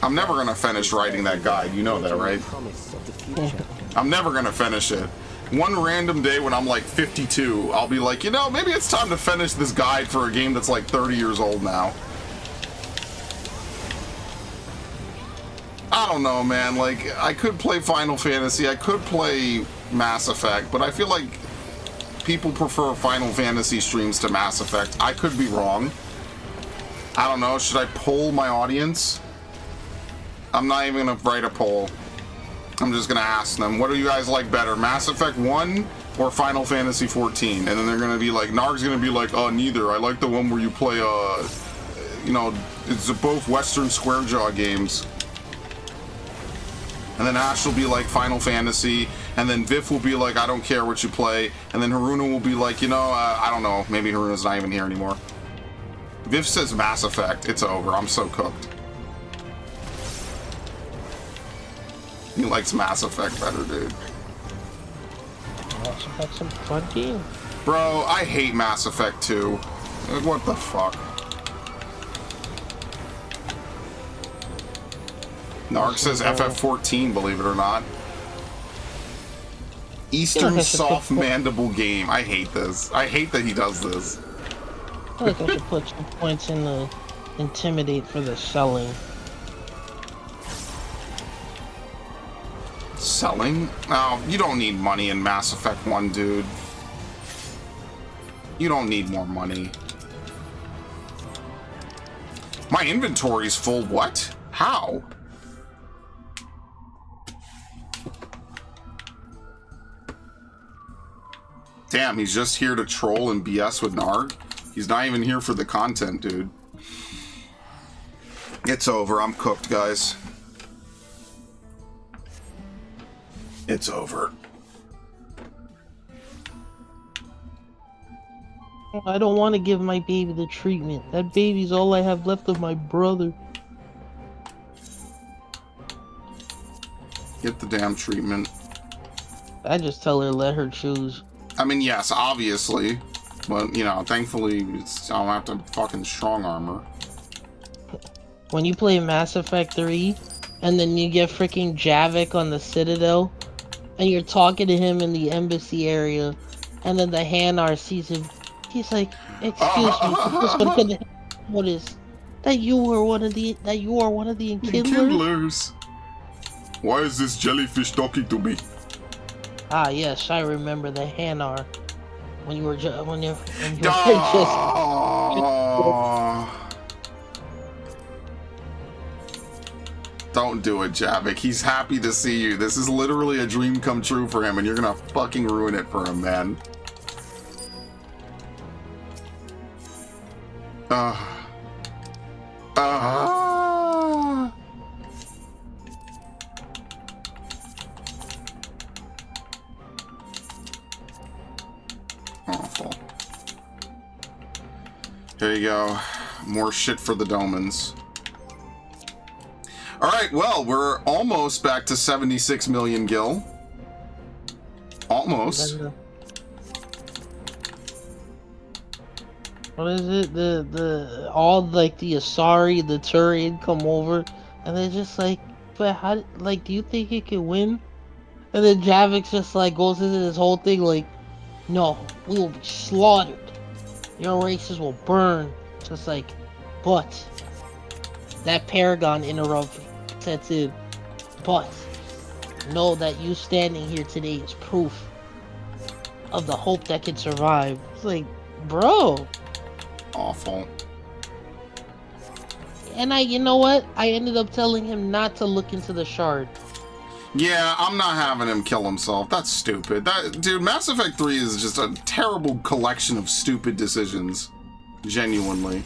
I'm never gonna finish writing that guide. You know that, right? Promise of the future. I'm never gonna finish it. One random day when I'm like 52, I'll be like, you know, maybe it's time to finish this guide for a game that's like 30 years old now. I don't know, man. Like, I could play Final Fantasy, I could play Mass Effect, but I feel like people prefer Final Fantasy streams to Mass Effect. I could be wrong. I don't know. Should I poll my audience? I'm not even gonna write a poll. I'm just gonna ask them, what do you guys like better, Mass Effect 1 or Final Fantasy 14? And then they're gonna be like, Narg's gonna be like, neither. I like the one where you play, you know, it's both Western Squarejaw games. And then Ash will be like Final Fantasy, and then Viv will be like, I don't care what you play, and then Haruna will be like, you know, I don't know, maybe Haruna's not even here anymore. Viv says Mass Effect, it's over, I'm so cooked. He likes Mass Effect better, dude. Mass Effect's some fun game. Bro, I hate Mass Effect 2. Like, what the fuck? Narc says FF14, believe it or not. Eastern soft mandible game. I hate this. I hate that he does this. I feel like I should put some points in the intimidate for the selling. Selling? Oh, you don't need money in Mass Effect 1, dude. You don't need more money. My inventory's full. What? How? Damn, he's just here to troll and BS with Narg. He's not even here for the content, dude. It's over. I'm cooked, guys. It's over. I don't want to give my baby the treatment. That baby's all I have left of my brother. Get the damn treatment. I just tell her let her choose. I mean, yes, obviously. But, you know, thankfully, I don't have to fucking strong armor. When you play Mass Effect 3, and then you get freaking Javik on the Citadel, and you're talking to him in the embassy area, and then the Hanar sees him, he's like, "Excuse me, just what can notice that you are one of the enkindlers?" Why is this jellyfish talking to me? Ah, yes, I remember the Hanar. When you were just Don't do it, Javik. He's happy to see you. This is literally a dream come true for him, and you're gonna fucking ruin it for him, man. Awful. There you go. More shit for the Domans. Alright, well, we're almost back to 76 million gil. Almost. What is it? All like the Asari, the Turian come over, and they're just like, but how, like, do you think he can win? And then Javik's just like goes into this whole thing like, no, we will be slaughtered. Your races will burn. Just like, but that Paragon interrupt sets in. But know that you standing here today is proof of the hope that can survive. It's like, bro. Awful. And you know what? I ended up telling him not to look into the shard. Yeah, I'm not having him kill himself. That's stupid. Dude, Mass Effect 3 is just a terrible collection of stupid decisions. Genuinely.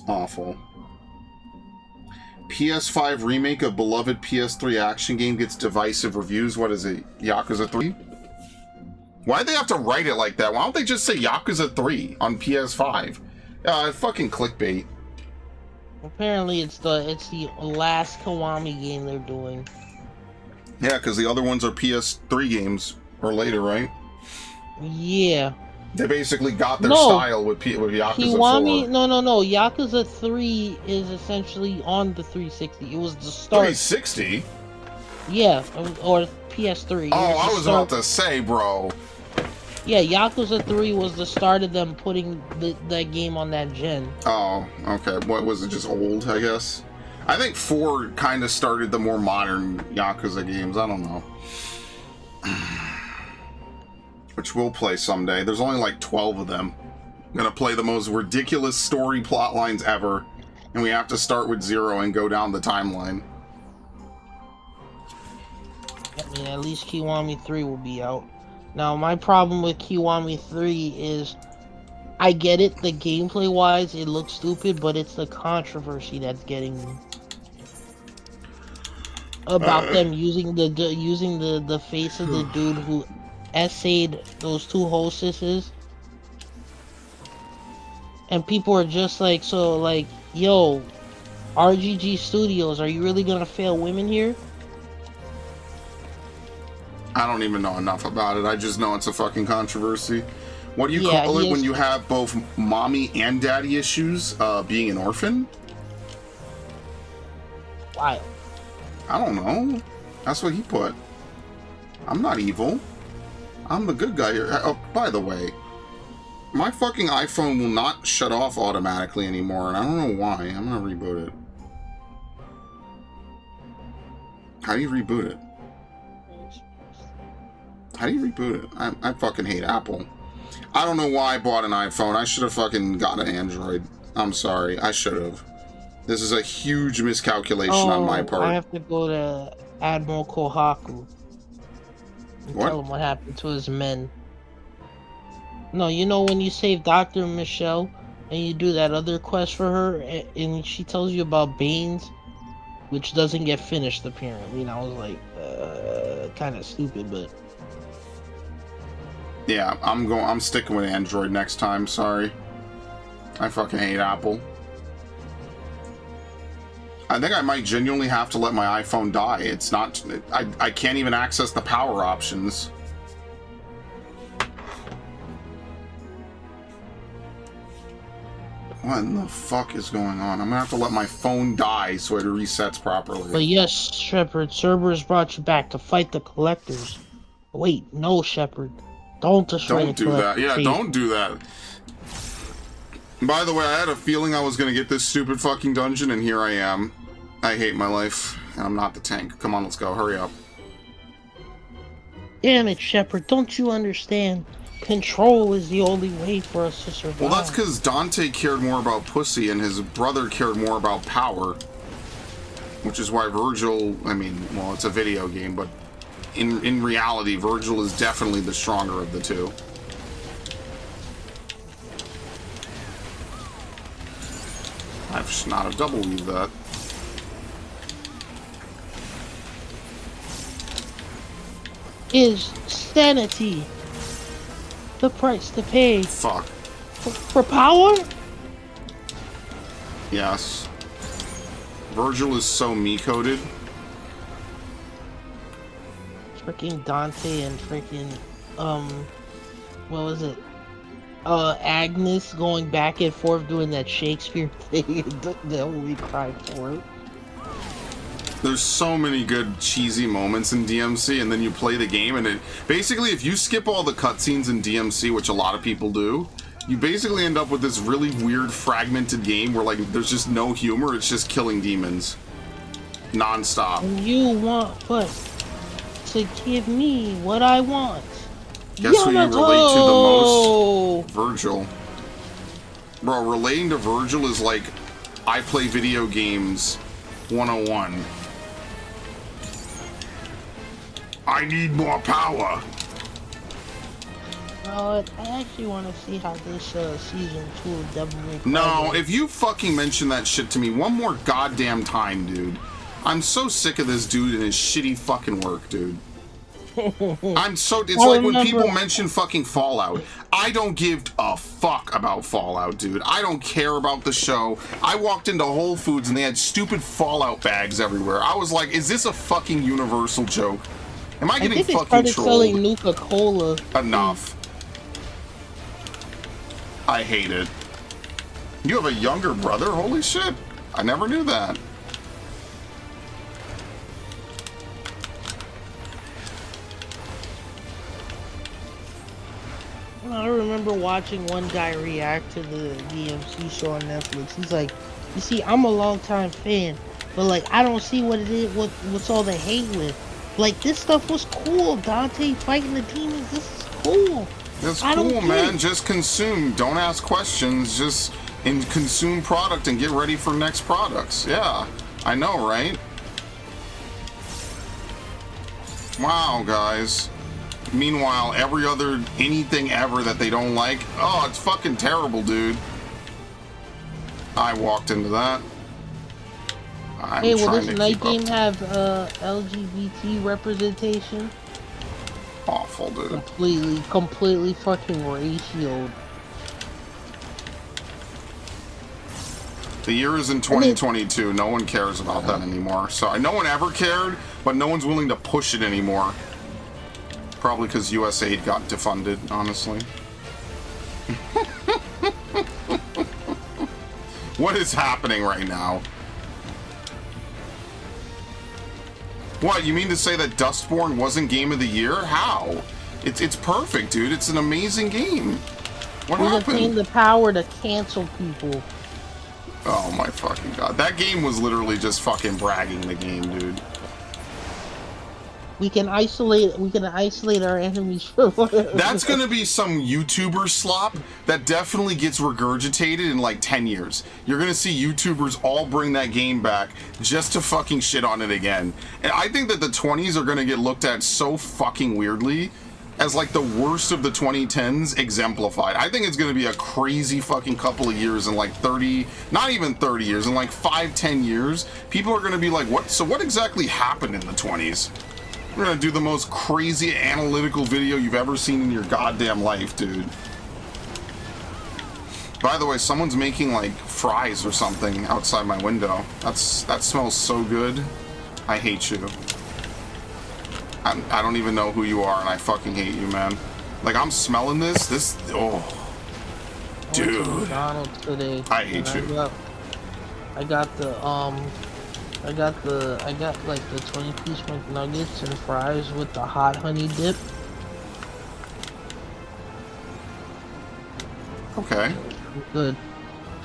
Awful. PS5 remake of beloved PS3 action game gets divisive reviews. What is it? Yakuza 3? Why'd they have to write it like that? Why don't they just say Yakuza 3 on PS5? Fucking clickbait. Apparently it's the last Kiwami game they're doing. Yeah, because the other ones are PS3 games or later, right? Yeah. They basically got their style with Yakuza Kiwami, 4. No. Yakuza 3 is essentially on the 360. It was the start. 360? Yeah, or PS3. Oh, I was about to say, bro. Yeah, Yakuza 3 was the start of them putting that game on that gen. Oh, okay. What was it? Just old, I guess? I think 4 kind of started the more modern Yakuza games. I don't know. Which we'll play someday. There's only like 12 of them. I'm gonna play the most ridiculous story plot lines ever. And we have to start with 0 and go down the timeline. I mean, at least Kiwami 3 will be out. Now, my problem with Kiwami 3 is, I get it, the gameplay-wise, it looks stupid, but it's the controversy that's getting me. About them using the face of the dude who essayed those 2 hostesses. And people are just like, so like, yo, RGG Studios, are you really gonna fail women here? I don't even know enough about it. I just know it's a fucking controversy. What do you call it when you have both mommy and daddy issues, being an orphan? file. I don't know. That's what he put. I'm not evil. I'm the good guy here. Oh, by the way, my fucking iPhone will not shut off automatically anymore, and I don't know why. I'm gonna reboot it. How do you reboot it? How do you reboot it? I fucking hate Apple. I don't know why I bought an iPhone. I should have fucking got an Android. I'm sorry. I should have. This is a huge miscalculation on my part. I have to go to Admiral Kohaku and What? tell him what happened to his men. No, you know when you save Dr. Michelle and you do that other quest for her and she tells you about Baines, which doesn't get finished apparently, and I was like, kind of stupid, but... Yeah, I'm sticking with Android next time, sorry. I fucking hate Apple. I think I might genuinely have to let my iPhone die. It's not... I can't even access the power options. What in the fuck is going on? I'm gonna have to let my phone die so it resets properly. But yes, Shepard, Cerberus brought you back to fight the collectors. Wait, no, Shepard. Don't destroy Don't do that. Yeah, don't do that. By the way, I had a feeling I was gonna get this stupid fucking dungeon, and here I am. I hate my life, and I'm not the tank. Come on, let's go. Hurry up. Damn it, Shepard, don't you understand? Control is the only way for us to survive. Well, that's because Dante cared more about pussy, and his brother cared more about power. Which is why Virgil, I mean, well, it's a video game, but in reality, Virgil is definitely the stronger of the two. I should not have double weaved that. Is sanity the price to pay Fuck. for power? Yes. Virgil is so me-coded. Freaking Dante and freaking what was it? Agnes going back and forth doing that Shakespeare thing. That we cried for it. There's so many good cheesy moments in DMC, and then you play the game, and it basically, if you skip all the cutscenes in DMC, which a lot of people do, you basically end up with this really weird fragmented game where like there's just no humor. It's just killing demons non-stop. And you want what? To give me what I want. Guess who you relate to the Yamato! most? Virgil. Bro, relating to Virgil is like I play video games 101. I need more power. No, I actually want to see how this season 2 of Devil May Cry No, goes. if you fucking mention that shit to me one more goddamn time, dude. I'm so sick of this dude and his shitty fucking work, dude. I'm so... It's like when people mention fucking Fallout. I don't give a fuck about Fallout, dude. I don't care about the show. I walked into Whole Foods and they had stupid Fallout bags everywhere. I was like, is this a fucking Universal joke? Am I getting think they fucking started trolled? selling Nuka-Cola. Enough. I hate it. You have a younger brother? Holy shit. I never knew that. I remember watching one guy react to the DMC show on Netflix. He's like, you see, I'm a longtime fan, but like, I don't see what it is, what's all the hate with. Like, this stuff was cool. Dante fighting the demons, this is cool. That's I don't cool, get man. it. Just consume. Don't ask questions. Just consume product and get ready for next products. Yeah, I know, right? Wow, guys. Meanwhile, every other anything ever that they don't like, oh, it's fucking terrible, dude. I walked into that. Hey, will this night game have LGBT representation? Awful, dude. Completely fucking ratioed. The year is in 2022. No one cares about that anymore. So no one ever cared, but no one's willing to push it anymore. Probably because USAID got defunded, honestly. What is happening right now? What, you mean to say that Dustborn wasn't Game of the Year? How? It's perfect, dude. It's an amazing game. What We happened? obtained the power to cancel people. Oh my fucking god. That game was literally just fucking bragging the game, dude. We can isolate our enemies from That's gonna be some YouTuber slop that definitely gets regurgitated in like 10 years. You're gonna see YouTubers all bring that game back just to fucking shit on it again. And I think that the 20s are gonna get looked at so fucking weirdly as like the worst of the 2010s exemplified. I think it's gonna be a crazy fucking couple of years in like 30, not even 30 years, in like 5-10 years. People are gonna be like, what exactly happened in the 20s? We're gonna do the most crazy analytical video you've ever seen in your goddamn life, dude. By the way, someone's making like fries or something outside my window. That smells so good. I hate you. I don't even know who you are, and I fucking hate you, man. Like, I'm smelling this, oh. Dude. McDonald's today. I hate you. I got like the 20-piece McNuggets and fries with the hot honey dip. Okay. Good.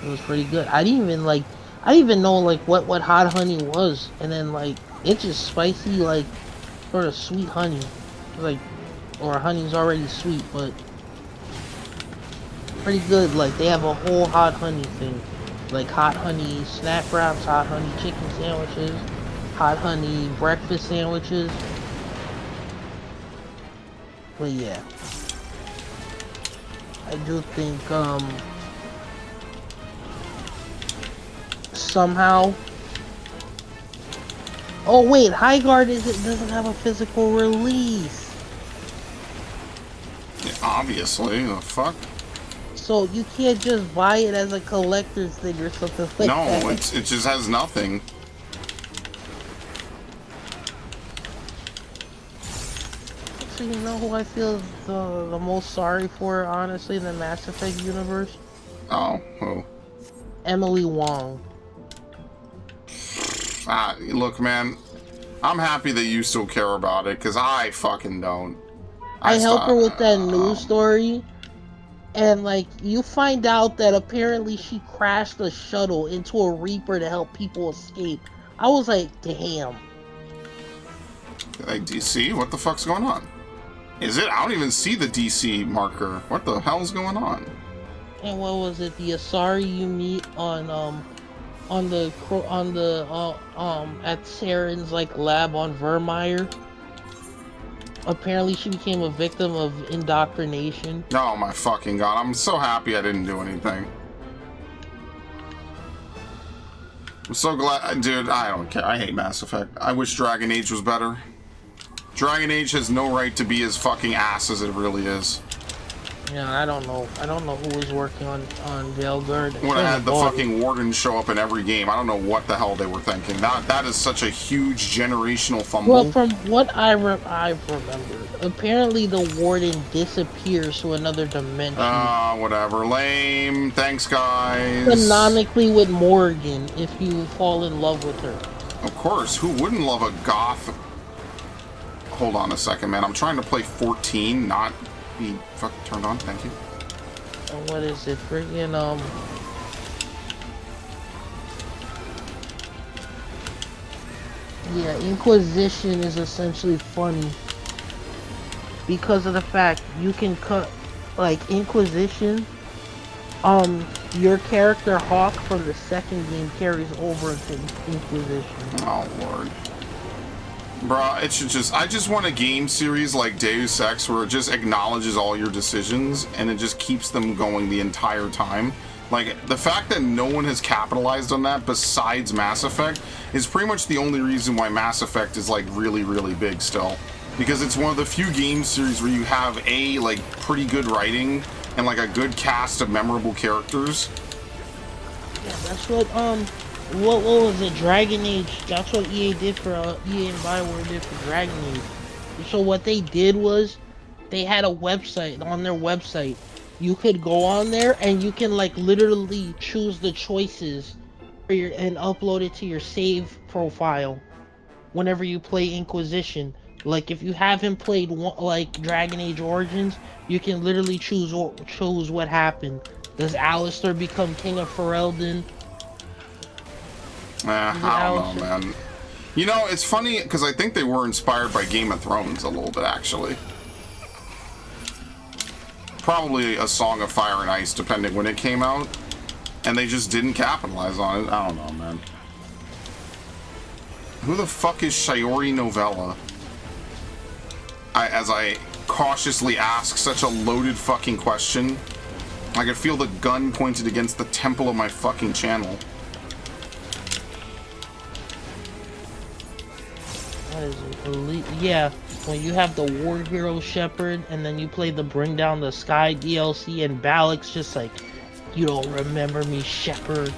It was pretty good. I didn't even know like what hot honey was, and then like it's just spicy, like sort of sweet honey, like, or honey's already sweet, but pretty good. Like they have a whole hot honey thing. Like hot honey snack wraps, hot honey chicken sandwiches, hot honey breakfast sandwiches. But yeah, I do think somehow. Oh wait, High Guard doesn't have a physical release. Yeah, obviously, the fuck. So you can't just buy it as a collector's thing or something like that. No, it just has nothing. So you know who I feel the most sorry for, honestly, in the Mass Effect universe? Oh, who? Emily Wong. Look, man, I'm happy that you still care about it, because I fucking don't. I help her with that news story, and like, you find out that apparently she crashed a shuttle into a Reaper to help people escape. I was like, damn. Like, DC? What the fuck's going on? Is it? I don't even see the DC marker. What the hell's going on? And what was it? The Asari you meet on at Saren's like lab on Vermeer. Apparently she became a victim of indoctrination. Oh my fucking god, I'm so happy I didn't do anything. I'm so glad, dude, I don't care. I hate Mass Effect. I wish Dragon Age was better. Dragon Age has no right to be as fucking ass as it really is. Yeah, I don't know who was working on Veilguard. When I had the fucking Warden show up in every game, I don't know what the hell they were thinking. That is such a huge generational fumble. Well, from what I remember, apparently the Warden disappears to another dimension. Whatever. Lame. Thanks, guys. Canonically with Morgan, if you fall in love with her. Of course. Who wouldn't love a goth? Hold on a second, man. I'm trying to play 14, not be turned on. Thank you. And what is it? Friggin' yeah, Inquisition is essentially funny because of the fact you can cut, like, Inquisition, your character Hawk from the second game carries over into Inquisition. Oh lord. Bruh, it should I just want a game series like Deus Ex where it just acknowledges all your decisions and it just keeps them going the entire time. Like, the fact that no one has capitalized on that besides Mass Effect is pretty much the only reason why Mass Effect is, like, really, really big still. Because it's one of the few game series where you have like, pretty good writing and, like, a good cast of memorable characters. Yeah, that's what was it? Dragon Age. That's what EA did for EA and Bioware did for Dragon Age. So what they did was they had a website. On their website, you could go on there and you can, like, literally choose the choices for and upload it to your save profile. whenever you play Inquisition. Like if you haven't played like Dragon Age Origins, you can literally choose what happened. Does Alistair become King of Ferelden? I don't know, man. You know, it's funny because I think they were inspired by Game of Thrones a little bit, actually. Probably A Song of Fire and Ice, depending when it came out. And they just didn't capitalize on it. I don't know, man. Who the fuck is Shiori Novella? As I cautiously ask such a loaded fucking question, I could feel the gun pointed against the temple of my fucking channel. What is it? Elite? Yeah, when you have the War Hero Shepherd, and then you play the Bring Down the Sky DLC, and Balak's just like, you don't remember me, Shepherd.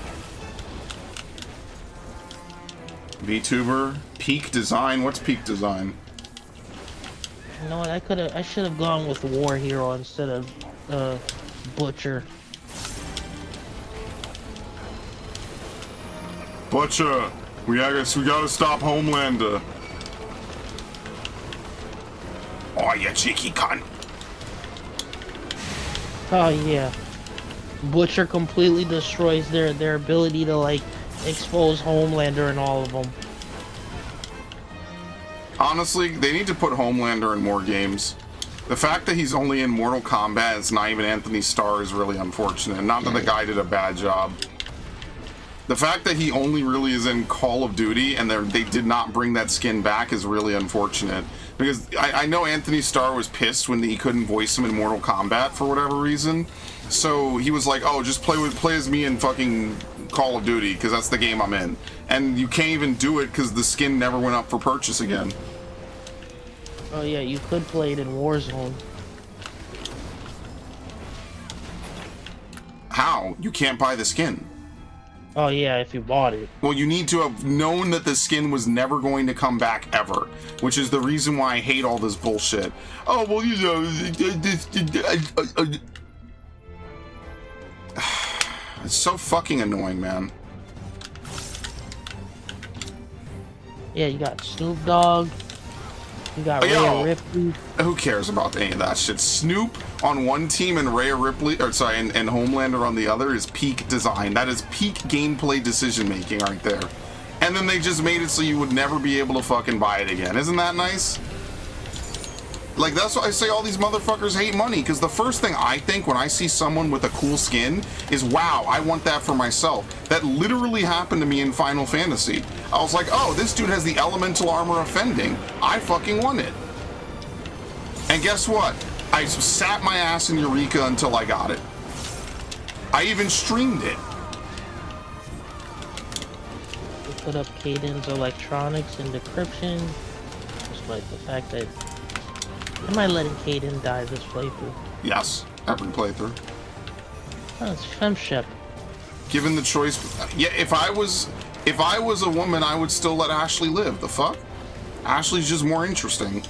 VTuber, Peak Design. What's Peak Design? You know what? I should have gone with War Hero instead of Butcher. Butcher, we gotta stop Homelander. Oh, you cheeky cunt. Oh yeah, Butcher completely destroys their ability to like expose Homelander and all of them. Honestly, they need to put Homelander in more games. The fact that he's only in Mortal Kombat, it's not even Anthony Starr, is really unfortunate. Not that the guy did a bad job. The fact that he only really is in Call of Duty and they did not bring that skin back is really unfortunate. Because I know Anthony Starr was pissed when he couldn't voice him in Mortal Kombat for whatever reason. So he was like, oh, just play as me in fucking Call of Duty, because that's the game I'm in. And you can't even do it because the skin never went up for purchase again. Oh yeah, you could play it in Warzone. How? You can't buy the skin. Oh yeah, if you bought it. Well, you need to have known that the skin was never going to come back ever, which is the reason why I hate all this bullshit. Oh, well, you know, it's so fucking annoying, man. Yeah, you got Snoop Dogg. You got Rhea Ripley. Who cares about any of that shit? Snoop on one team and Rhea Ripley, or sorry, and Homelander on the other is peak design. That is peak gameplay decision making right there. And then they just made it so you would never be able to fucking buy it again. Isn't that nice? Like, that's why I say all these motherfuckers hate money, because the first thing I think when I see someone with a cool skin is, wow, I want that for myself. That literally happened to me in Final Fantasy. I was like, oh, this dude has the elemental armor of Fending. I fucking want it. And guess what? I sat my ass in Eureka until I got it. I even streamed it. We put up Cadence Electronics and Decryption. Despite the fact that... Am I letting Caden die this playthrough? Yes, every playthrough. Oh, it's Femshep. Given the choice, yeah, if I was a woman, I would still let Ashley live. The fuck? Ashley's just more interesting.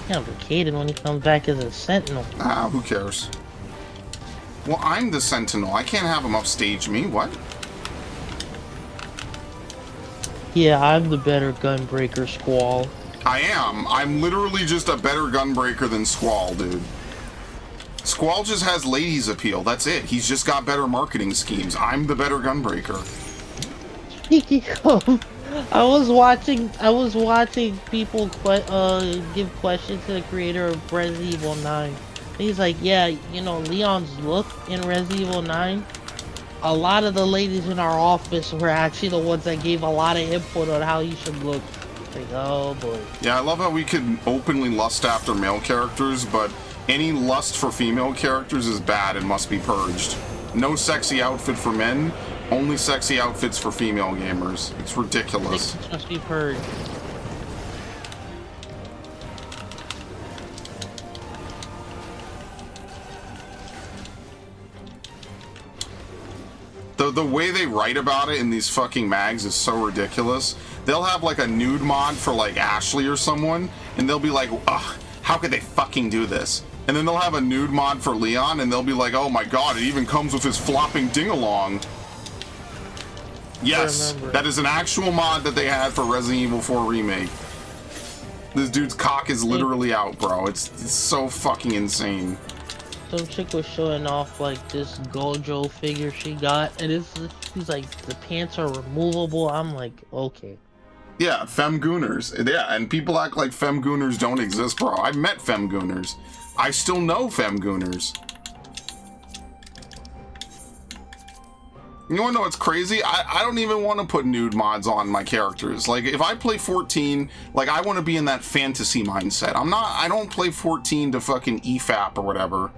Yeah, but Caden when he comes back as a Sentinel. Ah, who cares? Well, I'm the Sentinel. I can't have him upstage me. What? Yeah, I'm the better Gunbreaker Squall. I am. I'm literally just a better gunbreaker than Squall, dude. Squall just has ladies appeal. That's it. He's just got better marketing schemes. I'm the better gunbreaker. Speaking of, I was watching people give questions to the creator of Resident Evil 9. He's like, yeah, you know, Leon's look in Resident Evil 9. A lot of the ladies in our office were actually the ones that gave a lot of input on how he should look. Like, oh boy. Yeah, I love how we could openly lust after male characters, but any lust for female characters is bad and must be purged. No sexy outfit for men, only sexy outfits for female gamers. It's ridiculous. It must be purged. The way they write about it in these fucking mags is so ridiculous. They'll have like a nude mod for like Ashley or someone, and they'll be like, ugh, how could they fucking do this? And then they'll have a nude mod for Leon, and they'll be like, oh my god, it even comes with his flopping ding-along. Yes, remember. that is an actual mod that they had for Resident Evil 4 Remake. This dude's cock is literally out, bro. It's so fucking insane. Some chick was showing off like this Gojo figure she got, and she's like, the pants are removable. I'm like, okay. Yeah, femgooners. Yeah, and people act like femgooners don't exist, bro. I've met femgooners. I still know femgooners. You wanna know what's crazy? I don't even want to put nude mods on my characters. Like, if I play 14, like, I want to be in that fantasy mindset. I don't play 14 to fucking EFAP or whatever.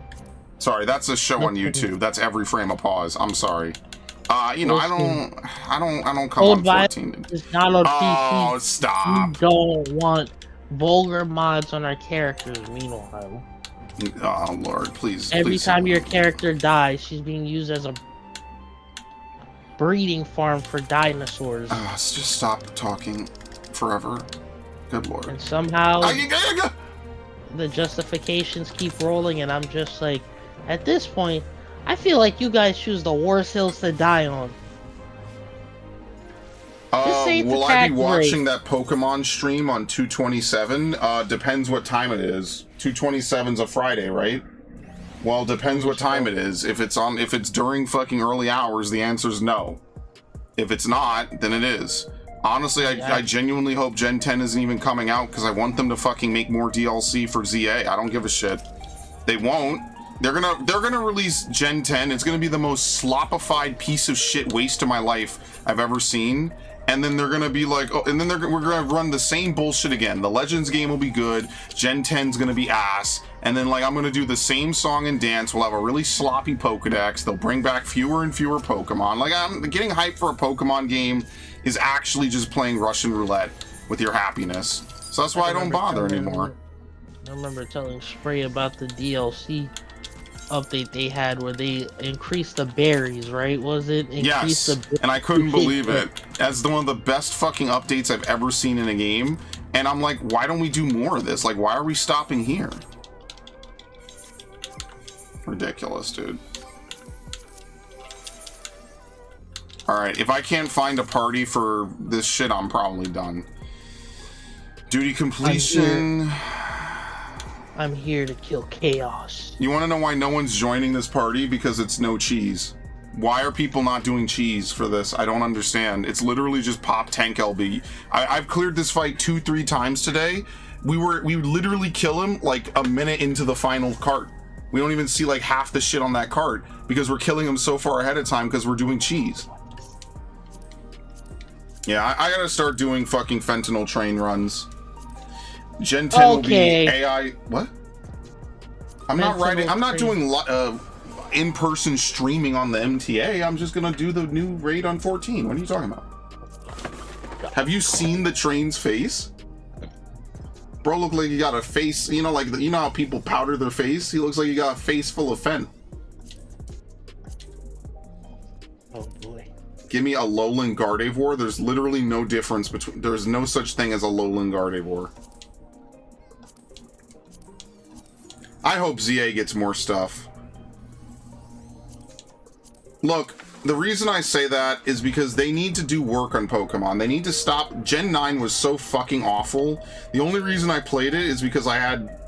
Sorry, that's a show on YouTube. That's Every Frame of Pause. I'm sorry. You know, I don't come on 14. It's not on Oh, PC. stop. We don't want vulgar mods on our characters, meanwhile. Oh, Lord, please. Every please. time your character dies, she's being used as a breeding farm for dinosaurs. Just stop talking forever. Good Lord. And somehow the justifications keep rolling, and I'm just like, at this point, I feel like you guys choose the worst hills to die on. Just say it's Will I be attack watching rate. that Pokemon stream on 227? Depends what time it is. 227's a Friday, right? Well, depends what time it is. If it's during fucking early hours, the answer's no. If it's not, then it is. Honestly, I genuinely hope Gen 10 isn't even coming out because I want them to fucking make more DLC for ZA. I don't give a shit. They won't. They're gonna release Gen 10. It's gonna be the most sloppified piece of shit waste of my life I've ever seen. And then they're gonna be like, oh, and then we're gonna run the same bullshit again. The Legends game will be good. Gen 10's gonna be ass. And then like I'm gonna do the same song and dance. We'll have a really sloppy Pokedex. They'll bring back fewer and fewer Pokemon. Like I'm getting hyped for a Pokemon game is actually just playing Russian roulette with your happiness. So that's why I don't bother anymore. I remember telling Spray about the DLC update they had where they increased the berries, right? Was it? Yes, and I couldn't believe it. As one of the best fucking updates I've ever seen in a game. And I'm like, why don't we do more of this? Like, why are we stopping here? Ridiculous, dude. Alright, if I can't find a party for this shit, I'm probably done. Duty completion. I'm here to kill chaos. You want to know why no one's joining this party? Because it's no cheese. Why are people not doing cheese for this? I don't understand. It's literally just pop tank LB. I've cleared this fight 2-3 times today. We literally kill him like a minute into the final cart. We don't even see like half the shit on that cart because we're killing him so far ahead of time because we're doing cheese. Yeah, I gotta start doing fucking fentanyl train runs. Gen 10 will be AI. What? I'm not writing. I'm not doing in-person streaming on the MTA. I'm just gonna do the new raid on 14. What are you talking about? Have you seen the train's face? Bro, look like he got a face. You know, like you know how people powder their face. He looks like he got a face full of fen. Oh boy. Give me a lowland Gardevoir. There's literally no difference between. There's no such thing as a lowland Gardevoir. I hope ZA gets more stuff. Look, the reason I say that is because they need to do work on Pokemon. They need to stop. Gen 9 was so fucking awful. The only reason I played it is because I had,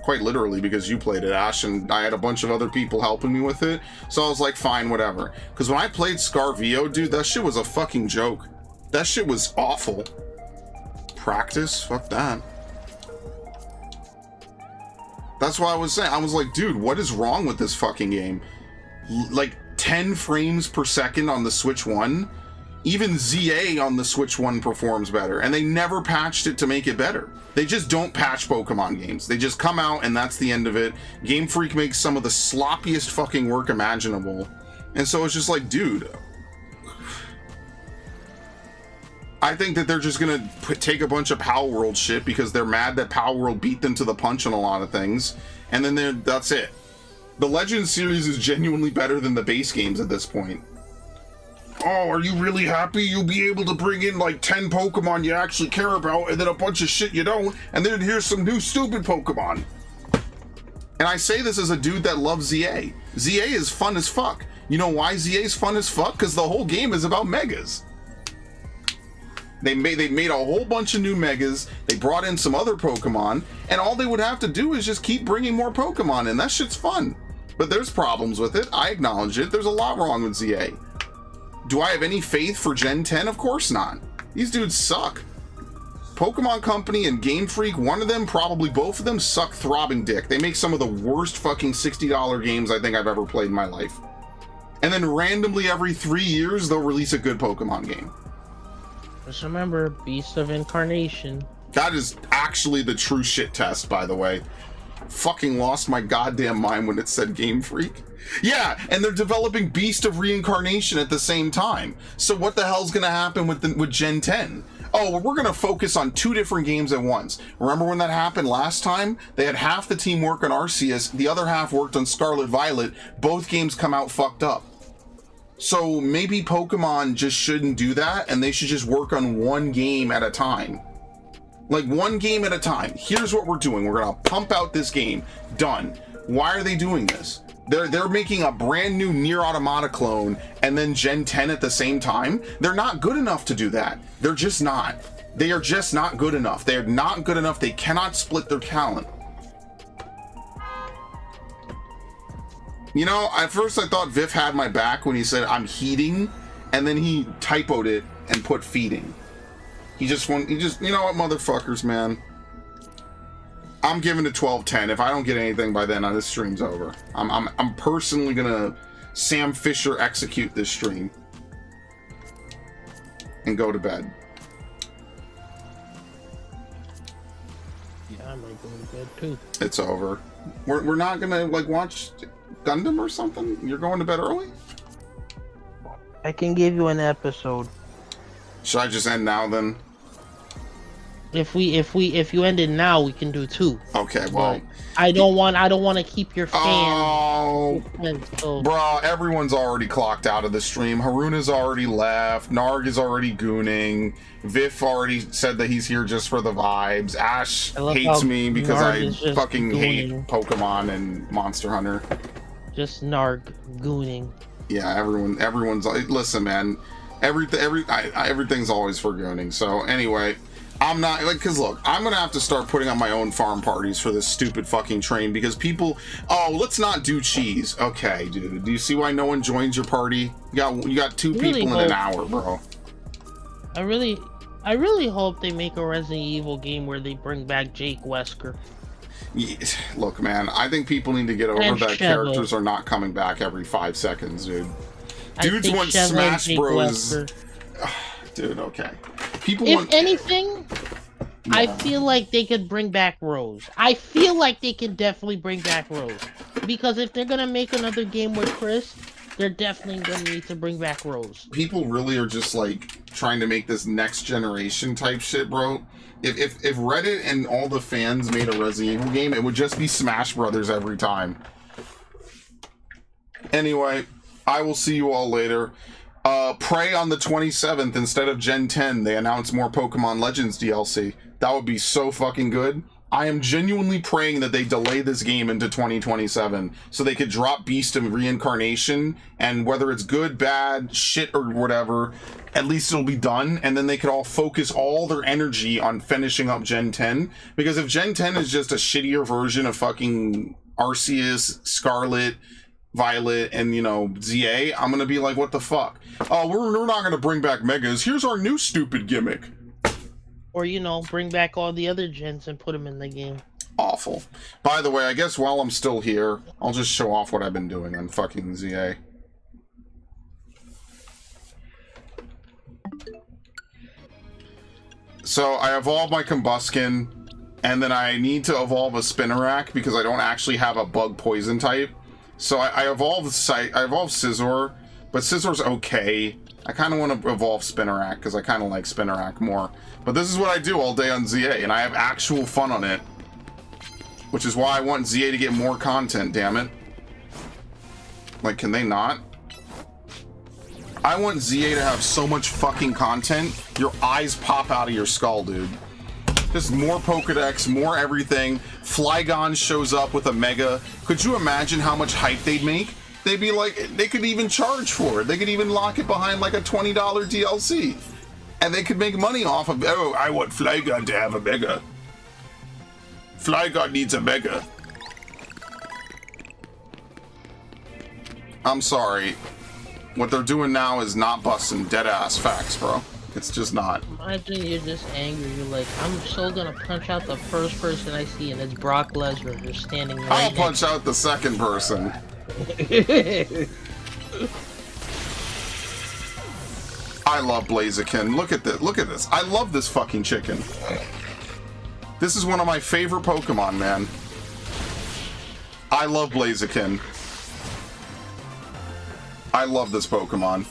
quite literally because you played it, Ash, and I had a bunch of other people helping me with it. So I was like, fine, whatever. Because when I played Scarvio, dude, that shit was a fucking joke. That shit was awful. Practice? Fuck that. That's why I was saying. I was like, dude, what is wrong with this fucking game? Like 10 frames per second on the Switch 1. Even ZA on the Switch 1 performs better. And they never patched it to make it better. They just don't patch Pokemon games. They just come out and that's the end of it. Game Freak makes some of the sloppiest fucking work imaginable. And so it's just like, dude, I think that they're just gonna take a bunch of Power World shit because they're mad that Power World beat them to the punch on a lot of things, and then that's it. The Legends series is genuinely better than the base games at this point. Oh, are you really happy you'll be able to bring in like 10 Pokemon you actually care about, and then a bunch of shit you don't, and then here's some new stupid Pokemon? And I say this as a dude that loves ZA. ZA is fun as fuck. You know why ZA is fun as fuck? Because the whole game is about Megas. They made a whole bunch of new megas. They brought in some other Pokemon, and all they would have to do is just keep bringing more Pokemon in. That shit's fun. But there's problems with it. I acknowledge it. There's a lot wrong with ZA. Do I have any faith for Gen 10? Of course not. These dudes suck. Pokemon Company and Game Freak, one of them, probably both of them, suck throbbing dick. They make some of the worst fucking $60 games I think I've ever played in my life. And then randomly every 3 years, they'll release a good Pokemon game. Just remember, Beast of Incarnation. That is actually the true shit test, by the way. Fucking lost my goddamn mind when it said Game Freak. Yeah, and they're developing Beast of Reincarnation at the same time. So what the hell's gonna happen with Gen 10? Oh, well, we're gonna focus on 2 different games at once. Remember when that happened last time? They had half the team work on Arceus, the other half worked on Scarlet Violet. Both games come out fucked up. So maybe Pokemon just shouldn't do that, and they should just work on one game at a time. Like, one game at a time. Here's what we're doing. We're gonna pump out this game. Done. Why are they doing this? They're making a brand new Nier Automata clone and then Gen 10 at the same time. They're not good enough to do that. They're just not. They are just not good enough. They are not good enough. They cannot split their talent. You know, at first I thought Viv had my back when he said I'm heating, and then he typoed it and put feeding. You know what, motherfuckers, man. I'm giving it 12-10. If I don't get anything by then, this stream's over. I'm personally gonna Sam Fisher execute this stream and go to bed. Yeah, I might go to bed too. It's over. We're not gonna like watch Gundam or something. You're going to bed early? I can give you an episode. Should I just end now then? If you end it now, we can do 2. Okay, well, I don't want to keep your fans. Oh, So. bruh, everyone's already clocked out of the stream. Haruna's already left. Narg is already gooning. Vif already said that he's here just for the vibes. Ash hates me because I fucking hate Pokemon and Monster Hunter. Just Narg gooning. Yeah, everyone's. Listen, man, everything's always for gooning. So anyway. I'm not, like, because look, I'm gonna have to start putting on my own farm parties for this stupid fucking train because people, oh, let's not do cheese. Okay, dude, do you see why no one joins your party? You got 2 people in an hour, bro. I really hope they make a Resident Evil game where they bring back Jake Wesker. Yeah, look, man, I think people need to get over that characters are not coming back every 5 seconds, dude. Dudes want Smash Bros. Dude, okay. If anything, yeah. I feel like they could bring back Rose. I feel like they can definitely bring back Rose. Because if they're gonna make another game with Chris, they're definitely gonna need to bring back Rose. People really are just like trying to make this next generation type shit, bro. If Reddit and all the fans made a Resident Evil game, it would just be Smash Brothers every time. Anyway, I will see you all later. Pray on the 27th, instead of Gen 10, they announce more Pokemon Legends DLC. That would be so fucking good. I am genuinely praying that they delay this game into 2027 so they could drop Beast of Reincarnation, and whether it's good, bad, shit, or whatever, at least it'll be done, and then they could all focus all their energy on finishing up Gen 10. Because if Gen 10 is just a shittier version of fucking Arceus, Scarlet, Violet, and, you know, ZA, I'm gonna be like, what the fuck? Oh, we're not gonna bring back Megas. Here's our new stupid gimmick. Or, you know, bring back all the other gens and put them in the game. Awful. By the way, I guess while I'm still here, I'll just show off what I've been doing on fucking ZA. So, I evolved my Combuskin, and then I need to evolve a Spinarak because I don't actually have a bug poison type. So I evolved Scizor, but Scizor's okay. I kind of want to evolve Spinarak because I kind of like Spinarak more. But this is what I do all day on ZA, and I have actual fun on it. Which is why I want ZA to get more content, damn it. Like, can they not? I want ZA to have so much fucking content, your eyes pop out of your skull, dude. Just more Pokedex, more everything. Flygon shows up with a Mega. Could you imagine how much hype they'd make? They'd be like, they could even charge for it. They could even lock it behind like a $20 DLC. And they could make money off of, oh, I want Flygon to have a mega. Flygon needs a mega. I'm sorry. What they're doing now is not busting dead-ass facts, bro. It's just not. Imagine you're just angry. You're like, I'm so gonna punch out the first person I see, and it's Brock Lesnar just standing right I'll punch out the second person. I love Blaziken. Look at this. Look at this. I love this fucking chicken. This is one of my favorite Pokemon, man. I love Blaziken. I love this Pokemon.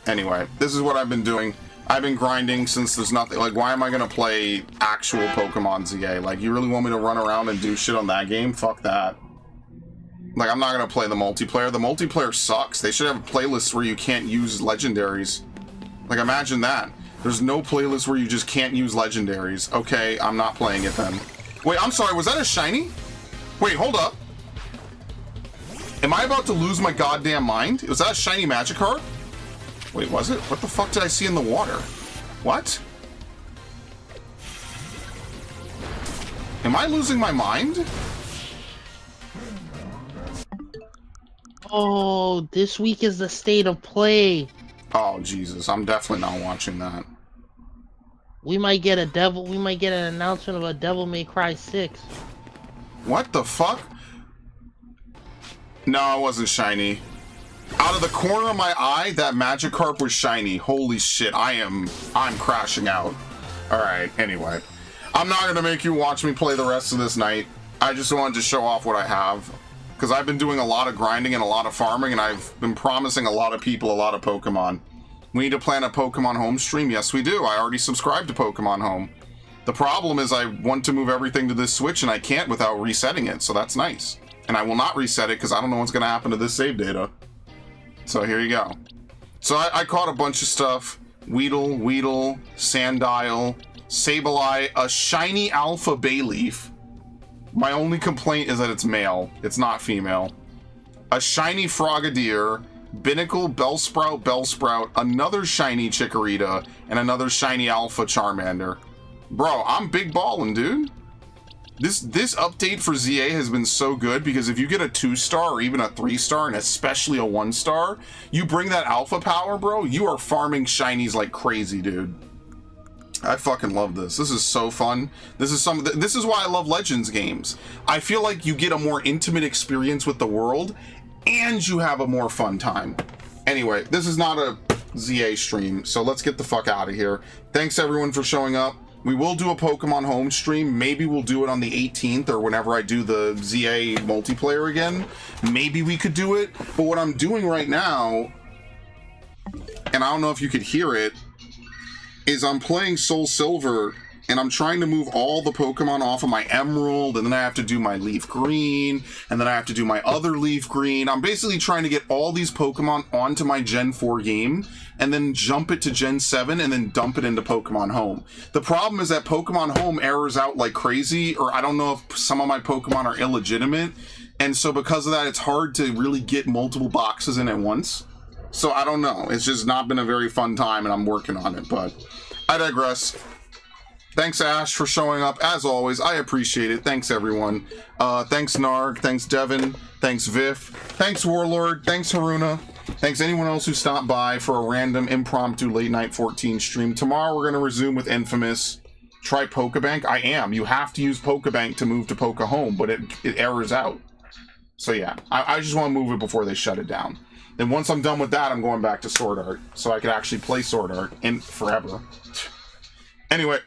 Anyway, this is what I've been doing. I've been grinding since there's nothing. Like, why am I gonna play actual Pokemon ZA? Like, you really want me to run around and do shit on that game? Fuck that. Like, I'm not gonna play the multiplayer. The multiplayer sucks. They should have a playlist where you can't use legendaries. Like, imagine that. There's no playlist where you just can't use legendaries. Okay, I'm not playing it then. Wait, I'm sorry, was that a shiny? Wait, hold up. Am I about to lose my goddamn mind? Was that a shiny Magikarp? Wait, was it? What the fuck did I see in the water? What? Am I losing my mind? Oh, this week is the state of play. Oh, Jesus. I'm definitely not watching that. We might get an announcement of a Devil May Cry 6. What the fuck? No, it wasn't shiny. Out of the corner of my eye, that Magikarp was shiny. Holy shit, I'm crashing out. Alright, anyway. I'm not gonna make you watch me play the rest of this night. I just wanted to show off what I have. Because I've been doing a lot of grinding and a lot of farming, and I've been promising a lot of people a lot of Pokemon. We need to plan a Pokemon Home stream? Yes, we do. I already subscribed to Pokemon Home. The problem is I want to move everything to this Switch, and I can't without resetting it, so that's nice. And I will not reset it, because I don't know what's going to happen to this save data. So here you go. So I caught a bunch of stuff. Weedle, Sandile, Sableye, a shiny Alpha Bayleaf. My only complaint is that it's male. It's not female. A shiny Frogadier, Binnacle, Bellsprout, another shiny Chikorita, and another shiny Alpha Charmander. Bro, I'm big ballin', dude. This update for ZA has been so good because if you get a 2-star or even a 3-star and especially a 1-star, you bring that alpha power, bro, you are farming shinies like crazy, dude. I fucking love this. This is so fun. This is why I love Legends games. I feel like you get a more intimate experience with the world and you have a more fun time. Anyway, this is not a ZA stream, so let's get the fuck out of here. Thanks everyone for showing up. We will do a Pokemon Home stream. Maybe we'll do it on the 18th or whenever I do the ZA multiplayer again. Maybe we could do it. But what I'm doing right now, and I don't know if you could hear it, is I'm playing Soul Silver and I'm trying to move all the Pokemon off of my Emerald, and then I have to do my Leaf Green, and then I have to do my other Leaf Green. I'm basically trying to get all these Pokemon onto my Gen 4 game, and then jump it to Gen 7, and then dump it into Pokemon Home. The problem is that Pokemon Home errors out like crazy, or I don't know if some of my Pokemon are illegitimate, and so because of that, it's hard to really get multiple boxes in at once. So I don't know. It's just not been a very fun time, and I'm working on it, but I digress. Thanks, Ash, for showing up. As always, I appreciate it. Thanks, everyone. Thanks, Narg. Thanks, Devin. Thanks, Viff. Thanks, Warlord. Thanks, Haruna. Thanks, anyone else who stopped by for a random impromptu late night 14 stream. Tomorrow, we're going to resume with Infamous. Try Pokebank. I am. You have to use Pokebank to move to Poke Home, but it errors out. So, yeah. I just want to move it before they shut it down. Then once I'm done with that, I'm going back to Sword Art, so I could actually play Sword Art in forever. Anyway.